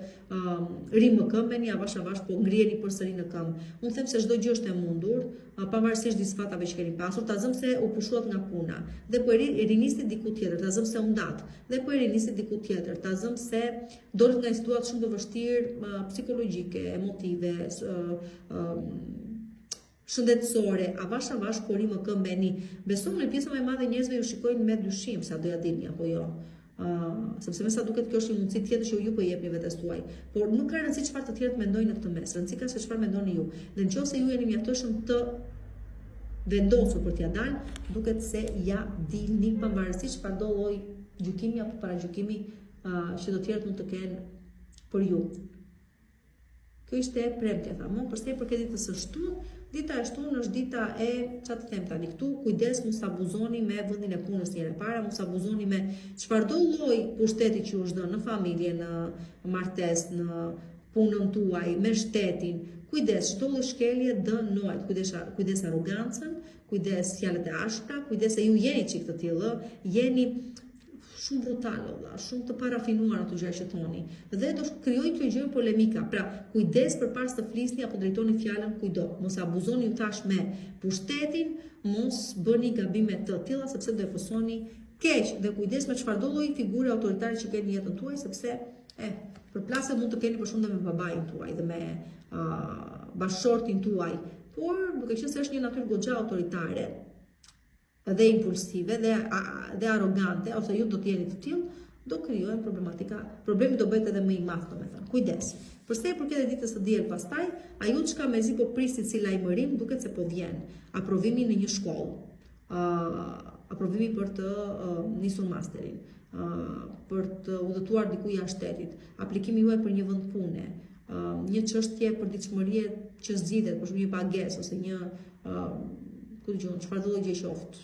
rimëkëmbeni, avash po ngriheni përsëri në këmbë. Unë them se çdo gjë është e mundur, pavarësisht disfatave që keni pasur, ta zëm se u pushuat nga puna, dhe po e rinisni diku tjetër, ta zëm se u ndat, dhe po e rinisni diku tjetër, ta zëm se dolet nga një situatë shumë të vështirë, psikologjike, emotive, shëndetësore, avash po rimëkëmbeni. Besoj në pjesën më e madhe njerëzve ju shikojnë me dyshim sa do ja dilni apo jo. Sepse me sa duket kjo është një mundësi tjetër që ju po jepni vetes tuaj. Por nuk ka rëndësi çfarë të tjerët mendojnë në këtë mes. Rëndësi ka se çfarë mendoni ju. Dhe nëse ju jeni mjaftëshëm të vendosur për t'ia dalë, duket se ja dilni pavarësisht çfarëdo lloj gjykimi apo paragjykimi që të tjerët mund të kenë për ju. Kjo ishte e premtja, thamë, përsa i përket ditës së shtunë, dita e shtunë është dita e, çfarë të them tani këtu, kujdes mos abuzoni me vendin e punës një herë para, mos abuzoni me çfarëdo lloj pushteti që ju është dhënë në familje, në martesë, në punën tuaj, me shtetin. Kujdes, çdo lloj shkelje dënohet. Kujdes arrogancën, kujdes fjalët e ashpra, kujdes se ju jeni çik të tillë, jeni shumë brutal, shumë të parafinuar ato gjëra që thoni. Dhe do krijojnë kjo gjë polemika. Pra, kujdes përpara të flisni apo drejtoni fjalën kujdo. Mos abuzoni ju tash me pushtetin, mos bëni gabime të tilla sepse do e pësoni keq. Dhe kujdes me çfarëdo lloj figure autoritare që keni në jetën tuaj, sepse përplasje mund të keni për shumë dhe me babain tuaj dhe me bashkëshortin tuaj. Por duke qenë se është një natyrë goxha autoritare dhe impulsive dhe arrogante, ose ju do të jeni të tillë, do krijohen problematika. Problemi do bëhet edhe më i madh, domethënë. Kujdes. Përsa i përket ditës së diel pastaj, ajo çka mezi po prisit si lajmërim duket se po vjen. Aprovimi në një shkollë. aprovimi për të nisur masterin, për të udhëtuar diku jashtë shtetit, aplikimi juaj për një vend pune, një çështje për diçmërie që zgjidhet, për shembull një pagesë ose një çfarë do gjë qoftë,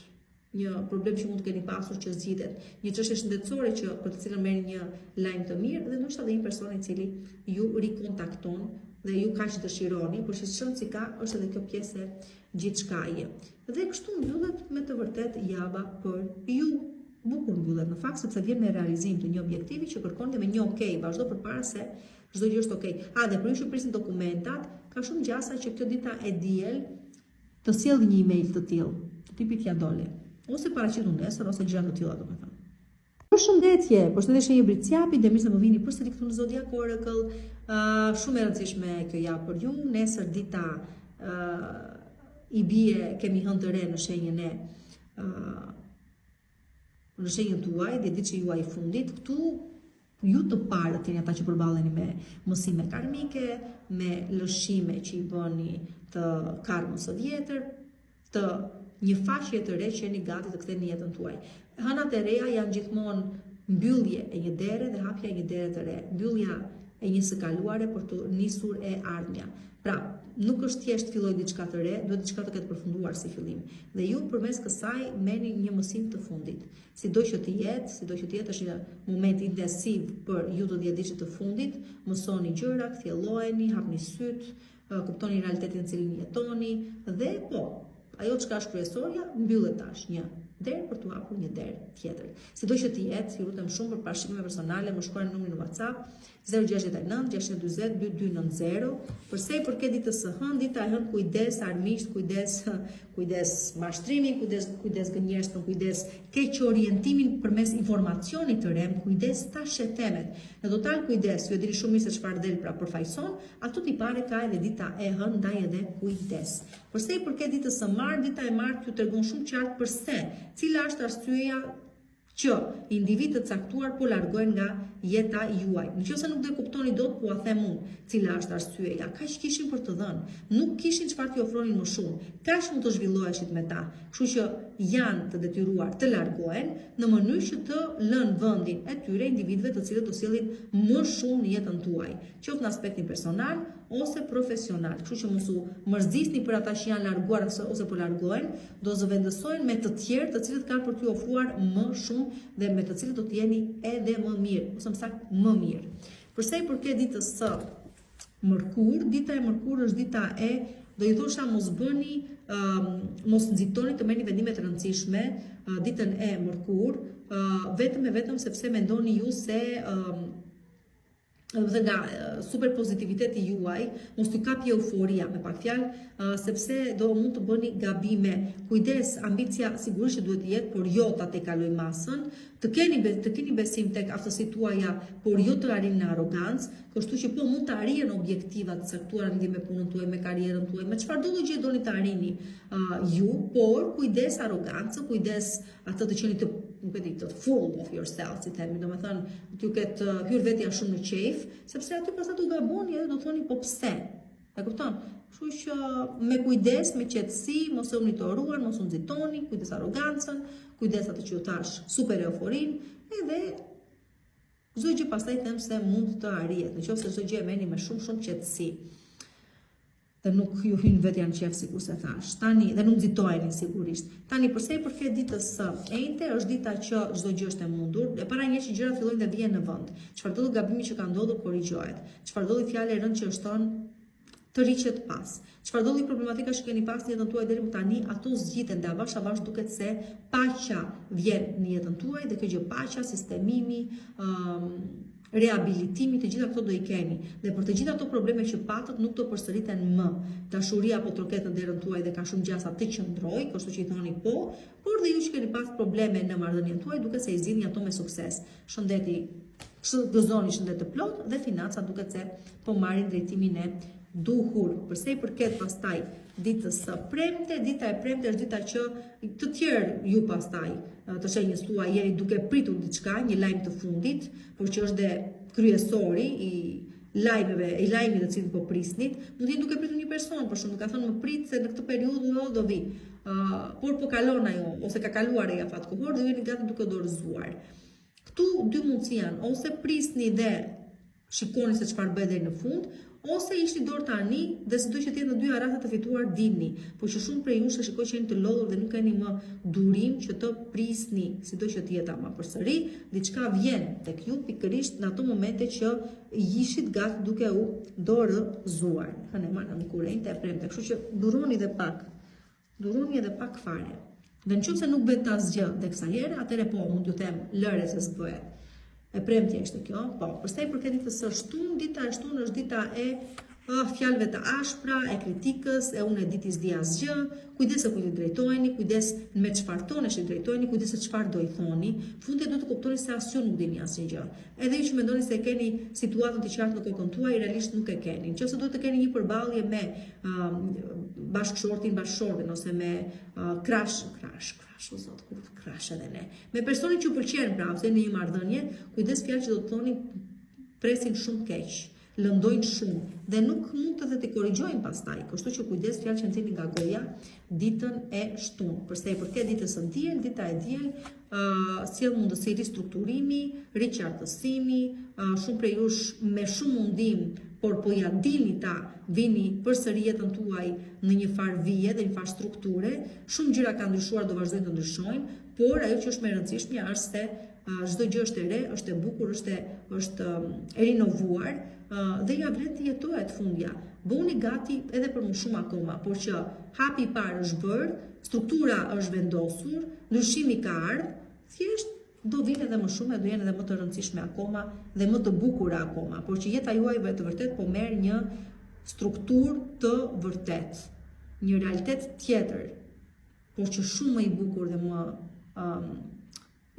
një problem që mund të keni pasur që zgjidhet, një çështje shëndetësore që për të cilën merrni një lajm të mirë dhe ndoshta edhe një person i cili ju rikontakton dhe ju kaq dëshironi, por që shënci ka është edhe kjo pjesë gjithçkaje. Dhe kështu mbyllet me të vërtet java për ju. Bukur mbyllet në fakt sepse vjen me realizim të një objektivi që kërkon dhe me një okay, vazhdo përpara se çdo gjë është okay. Dhe për ju që prisin dokumentat, ka shumë gjasa që kjo dita e diel të sjellë një email të tillë, të tipit ja dole, ose paraqitur nesër ose gjëra të tilla, domethënë. Përshëndetje, përshëndetje një Briciapi, dhe mirë se më vini përsëri këtu në Zodiac Oracle. Shumë e rëndësishme kjo javë për ju. Nesër dita i bie kemi hënë të re në shenjën në shenjën tuaj, dhe ditë që juaj i fundit. Këtu ju të parët jeni ata që përballeni me mësime karmike, me lëshime që i bëni të karmës së vjetër, të një faqe të re që jeni gati të ktheni jetën tuaj. Hënat e reja janë gjithmonë mbyllje e një dere dhe hapja e një dere të re, mbyllja e një së kaluare për të nisur e ardhmja. Pra, nuk është thjesht filloj diçka të re, duhet diçka të ketë përfunduar si fillim. Dhe ju përmes kësaj merrni një mësim të fundit. Sido që të jetë është një moment intensiv për ju të 10 ditët të fundit, mësoni gjëra, kthjelloheni, hapni syt, kuptoni realitetin në cilin jetoni dhe ajo çka është kryesorja mbyllet tash një derë për të hapur një derë tjetër. Sido që të jetë, ju lutem shumë për parashikime personale, më shkruani numrin në WhatsApp 069 640 2290. Përse i përket ditës së hënë, dita e hënë kujdes armiqt, kujdes mashtrimi, kujdes gënjeshtën, kujdes keq orientimin përmes informacionit të rem, kujdes tash temet. Në total kujdes, ju e dini shumë mirë se çfarë del pra përfaqëson, ato ti pare ka edhe dita e hënë, ndaj edhe kujdes. Përse i përket ditës së martë, dita e martë ju tregon shumë qartë përse, cila është arsyeja që individ të caktuar po largohen nga jeta juaj. Nëse nuk do e kuptoni dot, po a them unë, cila është arsyeja. Kaq kishin për të dhënë, nuk kishin çfarë t'i ofronin më shumë. Kaq mund të zhvilloheshit me ta. Kështu që janë të detyruar të largohen në mënyrë që të lënë vendin e tyre individëve të cilët do sjellin më shumë në jetën tuaj, qoftë në aspektin personal ose profesional. Kështu që mos u mërzisni për ata që janë larguar ose po largohen, do zëvendësohen me të tjerë të cilët kanë për t'ju ofruar më shumë dhe me të cilët do të jeni edhe më mirë, ose më saktë më mirë. Përsa i përket ditës së mërkur, dita e mërkur është dita e, do ju thosha mos bëni, mos nxitoni të merrni vendime të rëndësishme ditën e mërkur, vetëm sepse mendoni ju se dhe nga super pozitiviteti juaj, mos t'ju kapi euforia me pak fjalë, sepse do mund të bëni gabime. Kujdes, ambicia sigurisht që duhet të jetë, por jo ta tejkaloj masën, të keni besim tek aftësitë tuaja, por jo të arrini në arrogancë, kështu që po mund të arrihen objektiva të caktuara lidhje me punën tuaj, me karrierën tuaj, me çfarëdo gjë doni të arrini ju, por kujdes arrogancë, kujdes atë të qeni të full of yourself, si themi, domethënë t'ju ketë hyrë vetja shumë në qejf, sepse aty pastaj do gaboni edhe do thoni po pse. E kupton? Kështu që me kujdes, me qetësi, mos e monitoruar, mos u nxitoni, kujdes arrogancën, kujdes atë që ju thash super euforin, edhe çdo gjë pastaj them se mund të arrihet, nëse çdo gjë e merrni me shumë qetësi. Dhe nuk ju hyn vetja në qef sikur se thash. Tani dhe nuk nxitoheni sigurisht. Tani përse i përket ditës së enjte, është dita që çdo gjë është e mundur, e para një që gjërat fillojnë të vijnë në vend. Çfarëdo gabimi që ka ndodhur korrigjohet. Çfarëdo fjalë e rëndë që shton të riqet pas. Çfarëdo problematika që keni pas në jetën tuaj deri më tani, ato zgjiten dhe avash duket se paqja vjen në jetën tuaj dhe kjo gjë paqja, sistemimi, rehabilitimi, të gjitha këto do i keni. Dhe për të gjitha ato probleme që patët nuk do përsëriten më. Dashuria apo troket në derën tuaj dhe ka shumë gjasa të qëndroj, kështu që i thoni po, por dhe ju që keni pas probleme në marrëdhënien tuaj, duket se i zgjidhni ato me sukses. Shëndeti, gëzoni shëndet të plot dhe financa duket se po marrin drejtimin e duhur. Përse i përket pastaj ditës së premte, dita e premte është dita që të tjerë ju pastaj të shenjës tuaj jeni duke pritur diçka, një lajm të fundit, por që është dhe kryesori i lajmit të cilin po prisnit, mund të jeni duke pritur një person, për shembull, ka thënë më prit se në këtë periudhë do vi. por po kalon ajo, ose ka kaluar e afat kohor dhe jeni gati duke dorëzuar. Këtu dy mundësi janë, ose prisni dhe shikoni se çfarë bëhet deri në fund, ose ishni dorë tani dhe sido që të jetë në dy rastet të fituar dilni, por që shumë prej jush e shikoj që jeni të lodhur dhe nuk keni më durim që të prisni, sido që të jetë ama përsëri, diçka vjen tek ju pikërisht në ato momente që jishit gati duke u dorëzuar. Hënë marrë në kurrente e premte, kështu që duroni edhe pak fare. Dhe nëse nuk bëhet asgjë tek sa herë, atëherë po mund t'ju them lëre se s'bëhet. E premtja ishte kjo, po, përsa i përket ditës së shtunë, dita e shtunë është dita e fjalëve të ashpra, e kritikës, e unë e ditis di asgjë, kujdes se kujt i drejtoheni, kujdes me çfarë tonesh i drejtoheni, kujdes se çfarë do i thoni, fundi duhet të kuptoni se asgjë nuk dini asnjë gjë. Edhe ju që mendoni se keni situatën të qartë në kokën tuaj, realisht nuk e keni. Nëse duhet të keni një përballje me bashkëshortin, bashkëshorten ose me krash, o zot, kur krash edhe ne. Me personin që pëlqen prapse në një marrëdhënie, kujdes fjalë që do të thoni presin shumë keq, lëndojnë shumë dhe nuk mund të të korrigjojnë pastaj. Kështu që kujdes fjalë që nxjerrin nga goja ditën e shtunë. Përsa i përket ditës së diel, dita e diel sjell mundësi ristrukturimi, riqartësimi, shumë prej jush me shumë mundim, por po ja dilni ta vini përsëri jetën tuaj në një farë vije dhe një farë strukture, shumë gjëra kanë ndryshuar, do vazhdojnë të ndryshojnë, por ajo që është më e rëndësishme është se çdo gjë është e re, është e bukur, është e rinovuar dhe ja vlen të jetohet fundja. Bëuni gati edhe për më shumë akoma, por që hapi i parë është bërë, struktura është vendosur, ndryshimi ka ardhur, thjesht do vinë edhe më shumë e do jenë edhe më të rëndësishme akoma dhe më të bukura akoma, por që jeta juaj të vërtet po merr një strukturë të vërtet, një realitet tjetër, por që shumë më i bukur dhe më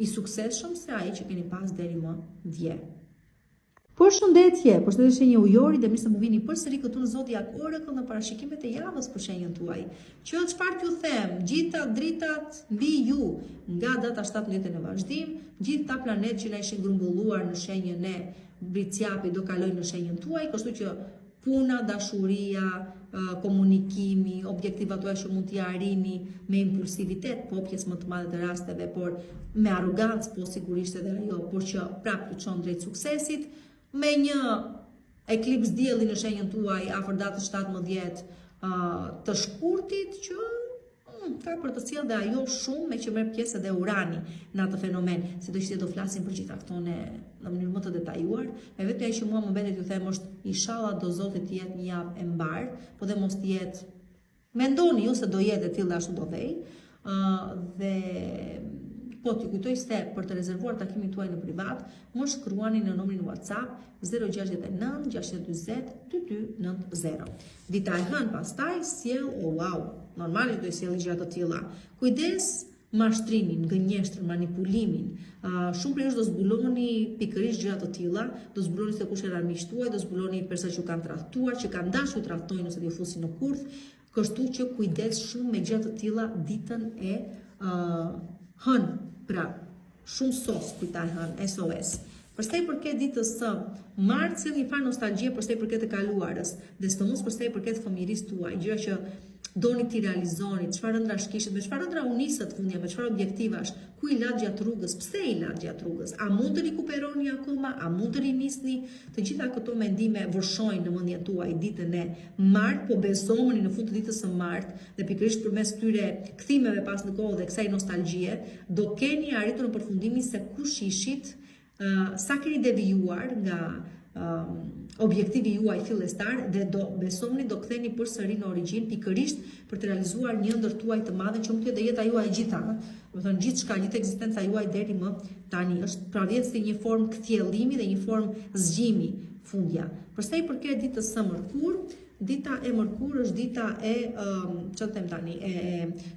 i suksesshëm se ai që keni pas deri më dje. Përshëndetje shenjë ujori dhe mirë se më vini përsëri këtu në Zodiac Oracle në parashikimet e javës për shenjën tuaj. Që çfarë t'ju them, gjitha dritat mbi ju nga data 17 në vazhdim, gjithë ta planet që na ishin grumbulluar në shenjën e Briciapi do kalojnë në shenjën tuaj, kështu që puna, dashuria, komunikimi, objektivat tuaj që mund t'i arrini me impulsivitet, po pjesë më të madhe të rasteve, por me arrogancë, po sigurisht edhe ajo, por që prapë të çon drejt suksesit, me një eklips dielli në shenjën tuaj afër datës 17 të shkurtit që ka për të sjellë dhe ajo shumë me që merr pjesë edhe Urani në atë fenomen, sidoqë do flasim për gjitha këto në mënyrë më të detajuar. E vetëm ajo që mua më mbetet t'ju them është inshallah do Zoti të jetë një javë e mbar, po dhe mos të jetë mendoni ju se do jetë e tillë ashtu do vej. Dhe po t'ju kujtoj se për të rezervuar takimin tuaj në privat, më shkruani në numrin WhatsApp 069 620 2290. Dita e hënë pastaj sjell, normalisht do i sjell gjëra të tilla. Kujdes mashtrimin, gënjeshtrën, manipulimin. Shumë prej jush do zbuloni pikërisht gjëra të tilla, do zbuloni se kush janë miqtë tuaj, do zbuloni persona që kanë tradhtuar, që kanë dashur të tradhtojnë ose t'ju fusin në kurth, kështu që kujdes shumë me gjëra të tilla ditën e hënë. Pra, shumë sos kujta e hënë, SOS. Përsa i përket ditës së martë, sjell një farë nostalgjie përsa i përket të kaluarës, dhe sidomos përsa i përket fëmijërisë tuaj, gjëra që doni ti realizoni, çfarë ëndrash kishit, me çfarë ëndra u nisët fundja, me çfarë objektivash, ku i lat gjatë rrugës, pse i lat gjatë rrugës, a mund të rikuperoni akoma, a mund të rinisni, të gjitha këto mendime vërshojnë në mendjen tuaj ditën e martë, po besoni në fund të ditës së martë dhe pikërisht përmes këtyre kthimeve pas në kohë dhe kësaj nostalgjie, do keni arritur në përfundimin se kush ishit, sa keni devijuar nga objektivi juaj fillestar dhe do besoni do ktheni përsëri në origjinë pikërisht për të realizuar një ëndër tuaj të madhe që mund të jetë jeta juaj e gjitha, do të thënë gjithçka, gjithë ekzistenca juaj deri më tani është pra vjen si një formë kthjellimi dhe një formë zgjimi fundja. Përsa i përket ditës së mërkur, dita e mërkur është dita e çfarë them tani, e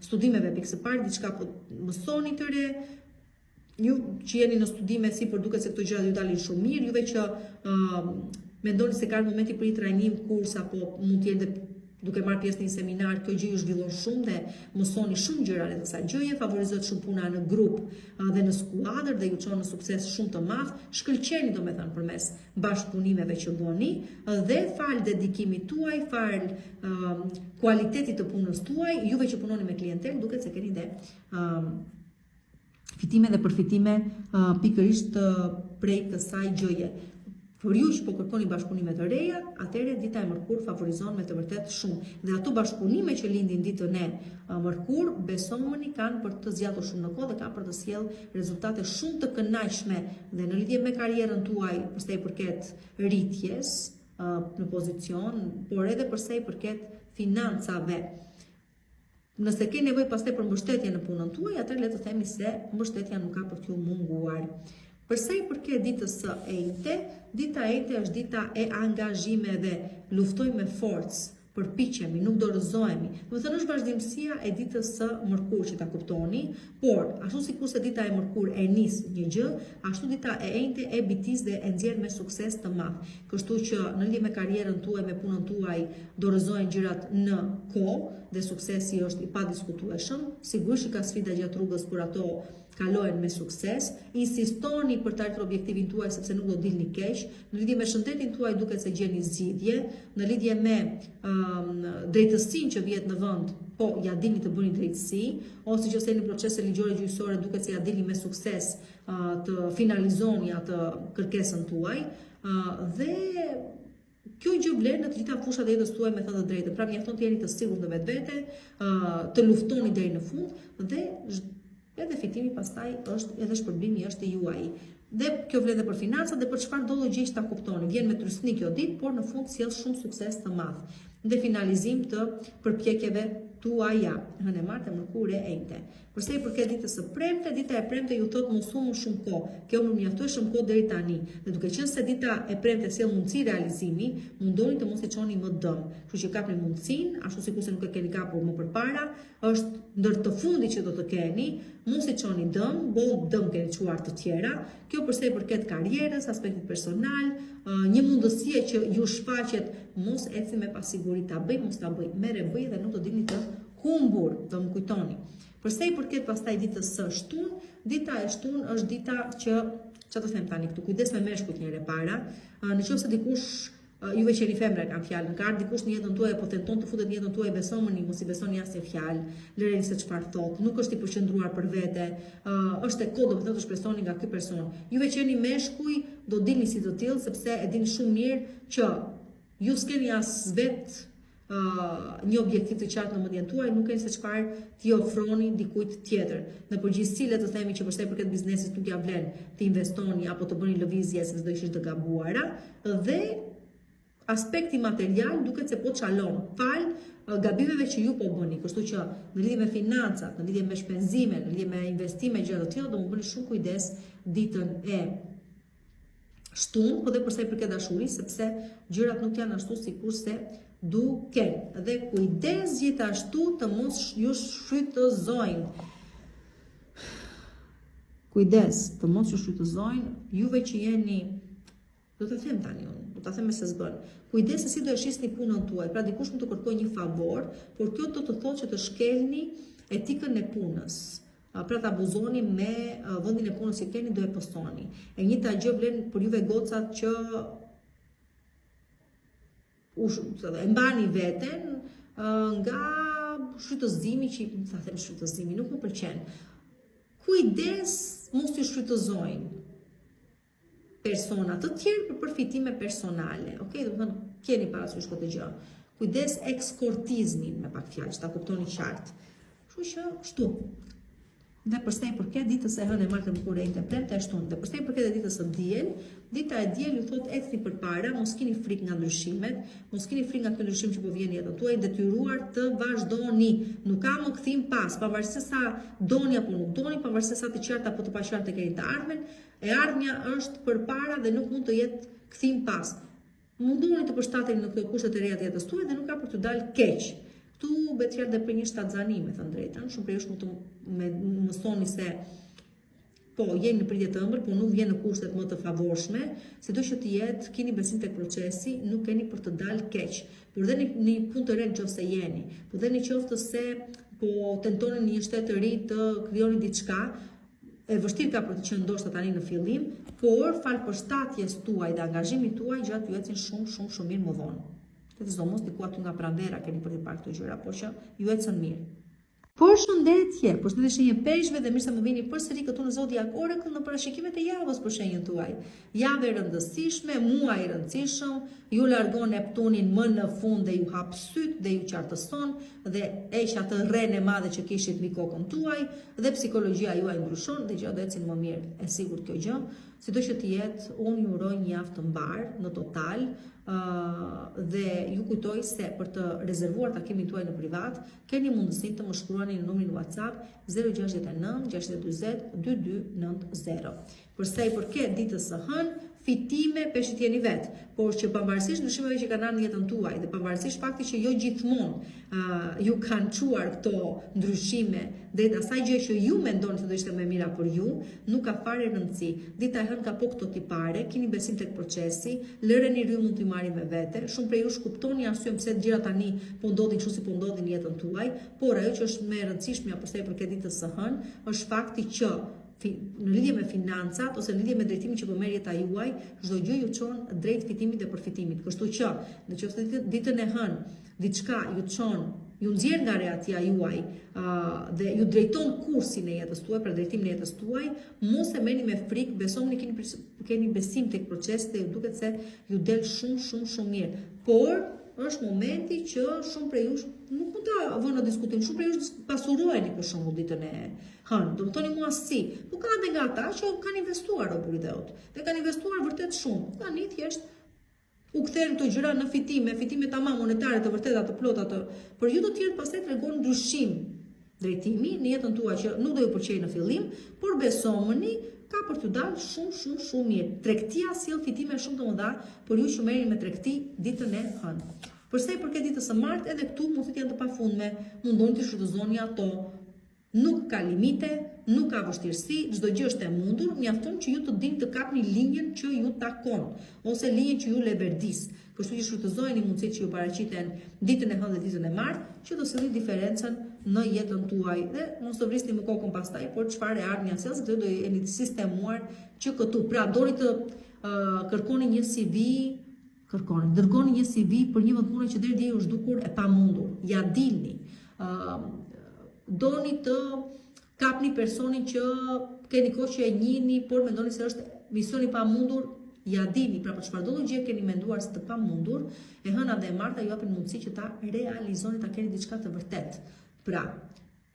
studimeve pikë së parë, diçka po mësoni të re. Ju që jeni në studime si për duket se këto gjëra ju dalin shumë mirë, juve që mendoni se ka momenti për një trajnim, kurs apo mund të jetë duke marrë pjesë në një seminar, kjo gjë ju zhvillon shumë dhe mësoni shumë gjëra rreth kësaj gjëje, favorizohet shumë puna në grup dhe në skuadër dhe ju çon në sukses shumë të madh. Shkëlqeni domethënë përmes bashkëpunimeve që bëni dhe fal dedikimit tuaj, fal kualitetit të punës tuaj, juve që punoni me klientel, duket se keni dhe fitime dhe përfitime pikërisht prej kësaj gjëje. Për ju që po kërkoni bashkëpunime të reja, atëherë dita e Mërkur favorizon me të vërtet shumë. Dhe ato bashkëpunime që lindin ditën e Mërkur, besomuni kanë për të zgjatur shumë në kohë dhe kanë për të sjellë rezultate shumë të kënaqshme dhe në lidhje me karrierën tuaj, për sa i përket rritjes në pozicion, por edhe për sa i përket financave. Nëse keni nevojë pastaj për mbështetje në punën tuaj, atëherë le të themi se mbështetja nuk ka për t'ju munguar. Përsa i përket ditës së Enjte, dita e Enjte është dita e angazhimeve, luftojmë me forcë, përpiqemi, nuk dorëzohemi. Do të thënë është vazhdimësia e ditës së Mërkur që ta kuptoni, por ashtu sikurse dita e Mërkur e nis një gjë, ashtu dita e Enjte e bitis dhe e nxjerr me sukses të madh. Kështu që në lidhje me karrierën tuaj, me punën tuaj, dorëzohen gjërat në kohë dhe suksesi është i padiskutueshëm. Sigurisht ka sfida gjatë rrugës, por ato kalohen me sukses. Insistoni për të arritur objektivin tuaj sepse nuk do dilni keq. Në lidhje me shëndetin tuaj duket se gjeni zgjidhje, në lidhje me drejtësinë që vjet në vend, po ja dini të bëni drejtësi, ose që jeni në procese ligjore gjyqësore duket se ja dini me sukses të finalizoni atë kërkesën tuaj dhe kjo gjë vlen në të gjitha fushat e jetës tuaj me thënë të drejtë. Pra mjafton të jeni të sigurt në vetvete, të luftoni deri në fund dhe edhe fitimi pastaj është edhe shpërblimi është i juaj. Dhe kjo vlen edhe për financat dhe për çfarë do gjë që ta kuptoni. Vjen me trysni kjo ditë, por në fund sjell shumë sukses të madh. Dhe finalizim të përpjekjeve tuaja, hënë e martë e Mërkur e Enjte. Përsa i përket ditës së Premte, dita e Premte ju thot mos humbni shumë kohë. Kjo më mjaftoi shumë kohë deri tani. Dhe duke qenë se dita e Premte sjell mundësi realizimi, mundoni të mos i çoni më dëm. Kështu që kapni mundësinë, ashtu sikurse nuk e keni kapur më përpara, është ndër të fundit që do të keni, mos i çoni dëm, boll dëm keni çuar të tjera. Kjo përsa i përket karrierës, aspektit personal, një mundësie që ju shfaqet, mos ecni me pasiguri, ta bëj, mos ta bëj, merre bëj dhe nuk do dilni të humbur, do më kujtoni. Përsa i përket pastaj ditës së Shtunë, dita e Shtunë është dita që çfarë të them tani këtu, kujdes me meshkujt njëherë para, nëse dikush juve qeni femra kanë fjalën, ka ardhur dikush në jetën tuaj apo tenton të futet në jetën tuaj, besoni, mos i besoni asnjë fjalë, lëreni se çfarë thotë, nuk është i përqendruar për vete, është e kodë do të shpresoni nga ky person. Juve qeni meshkuj, do dilni si të tillë sepse e dini shumë mirë që ju s'keni as vetë një objektiv të qartë në mendjen tuaj, nuk keni se çfarë t'i ofroni dikujt tjetër. Në përgjithësi le të themi që përsa i përket biznesit nuk ja vlen të investoni apo të bëni lëvizje sepse do ishin të gabuara dhe aspekti material duket se po çalon fal gabimeve që ju po bëni. Kështu që në lidhje me financat, në lidhje me shpenzime, në lidhje me investime gjëra të tilla, do të bëni shumë kujdes ditën e Shtunë, po dhe përsa i përket dashurisë, sepse gjërat nuk janë ashtu sikurse duken. Dhe kujdes gjithashtu të mos ju shfrytëzojnë. Kujdes të mos ju shfrytëzojnë juve që jeni, do të them tani unë, do ta them me se s'bën. Kujdes se si do e shisni punën tuaj. Pra dikush mund të kërkojë një favor, por kjo do të thotë që të shkelni etikën e punës. Pra të abuzoni me vendin e punës që keni, do e postoni. E njëjta gjë vlen për juve gocat që e mbani veten nga shfrytëzimi që sa them shfrytëzimi nuk më pëlqen. Kujdes mos ju shfrytëzojnë persona të tjerë për përfitime personale. Okej, do të thënë keni parasysh këtë gjë. Kujdes ekskortizmin me pak fjalë, që ta kuptoni qartë. Kështu që kështu. Dhe përsa i përket ditës e hënë e martë Mërkur e Enjte, Premte e Shtunë, dhe përsa i përket e ditës së Diel, dita e Diel ju thot ecni përpara, mos keni frikë nga ndryshimet, mos keni frikë nga këto ndryshim që po vjen në jetën tuaj, detyruar të vazhdoni. Nuk ka më kthim pas, pavarësisht se sa doni apo nuk doni, pavarësisht se sa të qartë apo të paqartë keni të ardhmen, e ardhmja është përpara dhe nuk mund të jetë kthim pas. Mundoni të përshtateni në këto kushte të reja të jetës tuaj dhe nuk ka për t'ju dalë keq. Këtu bëhet fjalë dhe për një shtatzani, me thënë drejtën, shumë prej jush mund të mësoni se po jeni në pritje të ëmbël, po nuk vjen në kushtet më të favorshme, sido që të jetë, keni besim tek procesi, nuk keni për të dalë keq. Por dhe një punë të re nëse jeni, por dhe në qoftë se po tentoni në një shtet të ri të krijoni diçka, e vështirë ka për të qenë ndoshta tani në fillim, por fal përshtatjes tuaj dhe angazhimit tuaj gjatë ju ecin shumë mirë më vonë. Të të mos diku aty nga prandera keni për të parë këto gjëra, por që ju ecën mirë. Përshëndetje shenjë peshqve dhe mirë se më vini përsëri këtu në Zodiac Oracle në parashikimet e javës për shenjën tuaj. Javë e rëndësishme, muaj i rëndësishëm, ju largon Neptunin më në fund dhe ju hap syt dhe ju qartëson dhe heq atë rren e madhe që kishit mbi kokën tuaj dhe psikologjia juaj ndryshon dhe gjërat do ecin më mirë. E sigurt kjo gjë, sido që të jetë, unë ju uroj një javë të mbar në total. Dhe ju kujtoj se për të rezervuar takimin tuaj në privat, keni mundësinë të më shkruani në numrin WhatsApp 069 640 2290. Përsa i përket ditës së hënë, fitime peshqit jeni vetë, por që pavarësisht ndryshimeve që kanë ardhur në jetën tuaj dhe pavarësisht faktit që jo gjithmonë ju kanë çuar këto ndryshime drejt asaj gjë që ju mendoni se do ishte më mira për ju, nuk ka fare rëndësi. Dita e hënë ka po këto tipare, keni besim tek procesi, lëreni ju mund t'i marrin me vete, shumë prej jush kuptoni arsyen pse gjërat tani po ndodhin kështu si po ndodhin në jetën tuaj, por ajo që është më e rëndësishme për sa i përket ditës së hënë, është fakti që në lidhje me financat ose në lidhje me drejtimin që po merr jeta juaj, çdo gjë ju çon drejt fitimit dhe përfitimit. Kështu që, nëse ditën e hënë diçka ju çon, ju nxjerr nga reacia juaj dhe ju drejton kursin e jetës tuaj, pra drejtimin e jetës tuaj, mos e merrni me frikë, besoni keni besim tek procesi dhe ju duket se ju del shumë mirë. Por është momenti që shumë prej jush nuk mund ta vënë në diskutim, shumë prej jush pasuroheni për shembull ditën e hënë. Do të thoni mua si, po ka edhe nga ata që kanë investuar robëri dheut. Dhe kanë investuar vërtet shumë. Tani thjesht u kthejnë këto gjëra në fitime tamam monetare të vërteta të plota të. Por ju do të tjerë pastaj tregon ndryshim drejtimi në jetën tuaj që nuk do ju pëlqejë në fillim, por besomeni ka për t'ju dalë shumë mirë. Tregtia sjell fitime shumë të mëdha, por ju që merrni me tregti ditën e hënë. Përsa i përket ditës së martë, edhe këtu mundësit janë të pafundme, mundoni të shfrytëzoni ato. Nuk ka limite, nuk ka vështirësi, çdo gjë është e mundur, mjafton që ju të dini të kapni linjën që ju takon, ose linjën që ju leverdis. Kështu që shfrytëzojeni mundësitë që ju paraqiten ditën e hënë dhe ditën e martë, që do sillni diferencën në jetën tuaj. Dhe mos të vrisni më kokën pastaj, por çfarë e ardhmja sjell, se do jeni të sistemuar që këtu. Pra doni të kërkoni një CV, dërgoni një CV për një vend pune që deri dje ju është dukur e pamundur. Ja dilni. Doni të kapni personin që keni kohë që e njihni, por mendoni se është misioni pamundur, ja dini, pra për çfarëdo gjë keni menduar se të pamundur, e hëna dhe e marta ju japin mundësi që ta realizoni, ta keni diçka të vërtet. Pra,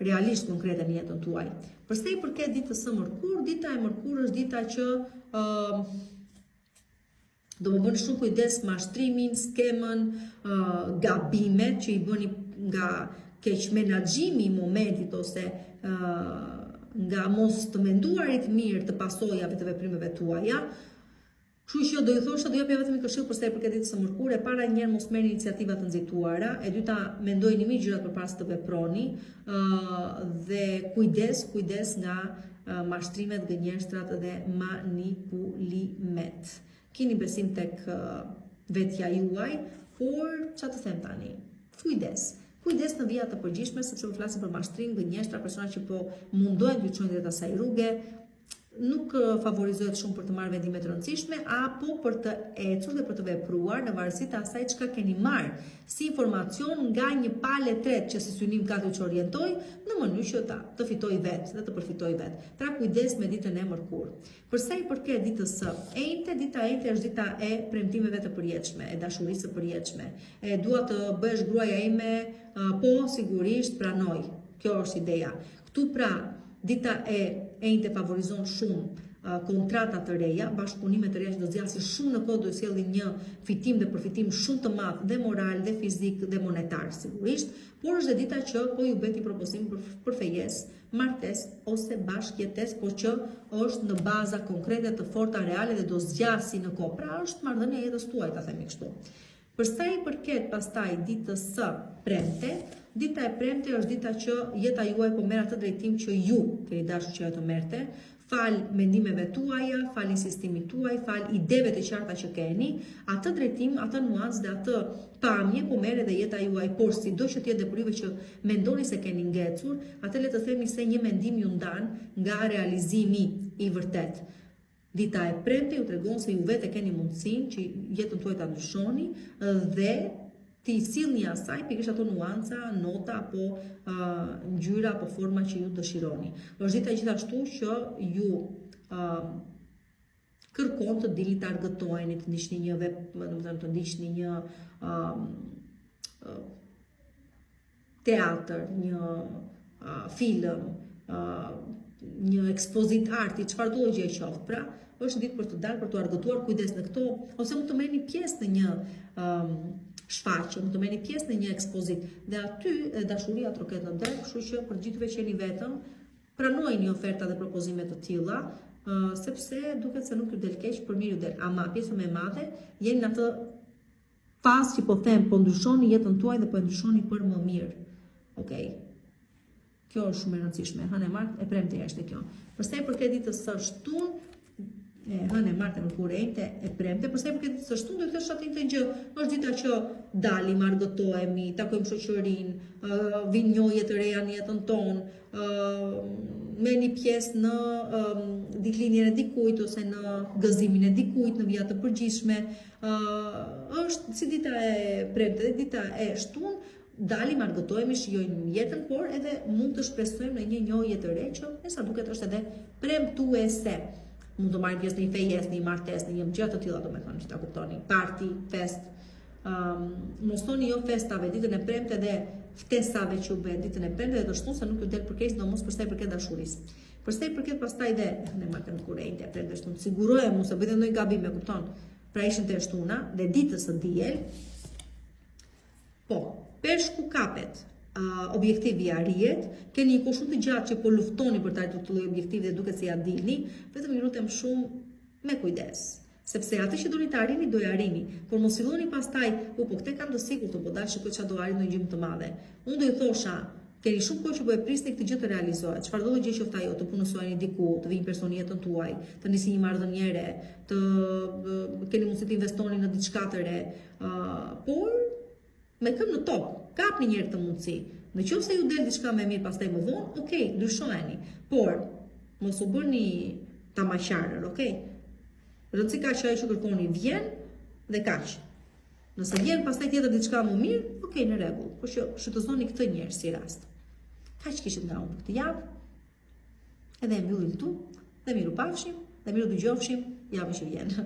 realisht konkrete në jetën tuaj. Përsa i përket ditës së mërkurë, dita e mërkurë është dita që do më bëni shumë kujdes mashtrimin, skemën, gabimet që i bëni nga keq menaxhimi i momentit ose nga mos të menduarit mirë të pasojave të veprimeve tuaja. Kështu që do ju thosha, do japja vetëm një këshill përsa i përket ditës së mërkurë, e para njëherë mos merrni iniciativa të nxituara, e dyta mendojini mirë gjërat përpara se të veproni, dhe kujdes nga mashtrimet, gënjeshtrat dhe manipulimet. Keni besim tek vetja juaj, por çfarë të them tani? Kujdes në vija të përgjithshme, sepse po flasim për mashtrim, gënjeshtra, persona që po mundohen të çojnë drejt asaj rruge, nuk favorizohet shumë për të marrë vendime të rëndësishme, apo për të ecur dhe për të vepruar në varësi të asaj çka keni marrë si informacion nga një palë tretë që si synim ka të orientoj në mënyrë që të fitoj vetë dhe të përfitoj vetë. Pra kujdes me ditën e mërkurë. Përsa i përket ditës së enjte, dita e enjte është dita e premtimeve të përjetshme, e dashurisë së përjetshme. E dua të bësh gruaja ime, po sigurisht pranoj. Kjo është ideja. Këtu pra dita e enjte favorizon shumë kontrata të reja, bashkëpunime të reja që do zgjasin shumë në kohë, do sjellin një fitim dhe përfitim shumë të madh dhe moral dhe fizik dhe monetar sigurisht, por është dita që po ju bëti propozim për fejesë, martesë ose bashkëjetesë, por që është në baza konkrete të forta reale dhe do zgjasi në kohë. Pra është marrëdhënia e jetës tuaj, ta themi kështu. Përsa i përket pastaj ditës së premte, dita e premte është dita që jeta juaj po merr atë drejtim që ju keni dashur që ajo të merrte. fal mendimeve tuaja, fal insistimit tuaj, fal ideve të qarta që keni, atë drejtim, atë nuancë dhe atë pamje po merr edhe jeta juaj, por sido që të jetë depurive që mendoni se keni ngecur, atë le të themi se një mendim ju ndan nga realizimi i vërtet. Dita e premte ju tregon se ju vetë keni mundësinë që jetën tuaj ta ndryshoni dhe ti sillni asaj pikërisht ato nuanca, nota apo ngjyra apo forma që ju dëshironi. Është dita gjithashtu që ju kërkon të dilni të argëtoheni, të ndiqni një të ndiqni një teatr, një film, një ekspozit arti, çfarë do gjë qoftë. Pra, është ditë për të dalë, për të argëtuar, kujdes në këto, ose mund të merrni pjesë në një shfaqje, mund të merrni pjesë në një ekspozit. Dhe aty dashuria troket në derë, kështu që për gjithëve që jeni vetëm, pranojeni oferta dhe propozime të tilla, sepse duket se nuk ju del keq, për mirë ju del. Ama pjesa më e madhe jeni në atë fazë që po them, po ndryshoni jetën tuaj dhe po e ndryshoni për më mirë. Okej. Kjo është shumë e rëndësishme. Hënë e martë e premte është kjo. Përsa i përket ditës së shtunë, hënë e martë e mërkurejnë e premte, përsa i përket ditës së shtunë, do të thësh atë të gjë. Është dita që dalim, argëtohemi, takojmë shoqërinë, vinë njohje të reja në jetën tonë, merrni pjesë në ditëlindjen e dikujt ose në gëzimin e dikujt, në vija të përgjithshme. Është si dita e premte dhe dita e shtunë, dalim, argëtohemi, shijojmë jetën, por edhe mund të shpresojmë në një njohje të re që me sa duket është edhe premtuese. Mund të marrim pjesë në një fejes, në një martesë, në një gjë të tilla, domethënë që ta kuptoni, party, fest. Mos thoni jo festave, ditën e premte dhe ftesave që u bën ditën e premte dhe të shtunë se nuk ju del përkeq, domos për sa i përket dashurisë. Për sa i përket pastaj dhe në martën kurrente, premte shtunë, sigurohemi mos e bëjë ndonjë gabim, e kupton? Pra ishin të shtuna dhe ditës së diel. Po, peshku kapet, objektivi arrihet, keni një kohë shumë të gjatë që po luftoni për të arritur këtë lloj objektivi dhe duket se ja dilni, vetëm ju lutem shumë me kujdes, sepse atë që doni të arrini do e arrini, por mos filloni pastaj, po këtë kam të sigurt, po dal shikoj çfarë do arrini në gjë më të madhe. Unë do i thosha, keni shumë kohë që po e prisni këtë gjë të realizohet. Çfarë do gjë qoftë ajo, të punësoni diku, të vijë personi jetën tuaj, të nisni një marrëdhënie re, të keni mundësi të investoni në diçka të re, por me këmbë në tokë, kapni një herë të mundësi. Në qoftë se ju del diçka më mirë pastaj më vonë, okay, ndryshojeni. Por mos u bëni tamaqarër, okay? Rëndësi ka që ajo që kërkoni vjen dhe kaq. Nëse vjen pastaj tjetër diçka më mirë, okay, në rregull. Por që shfrytëzoni këtë një herë si rast. Kaq kishit nga unë për këtë javë. Edhe e mbyllim këtu, dhe miru pafshim, dhe miru dëgjofshim javën që vjen.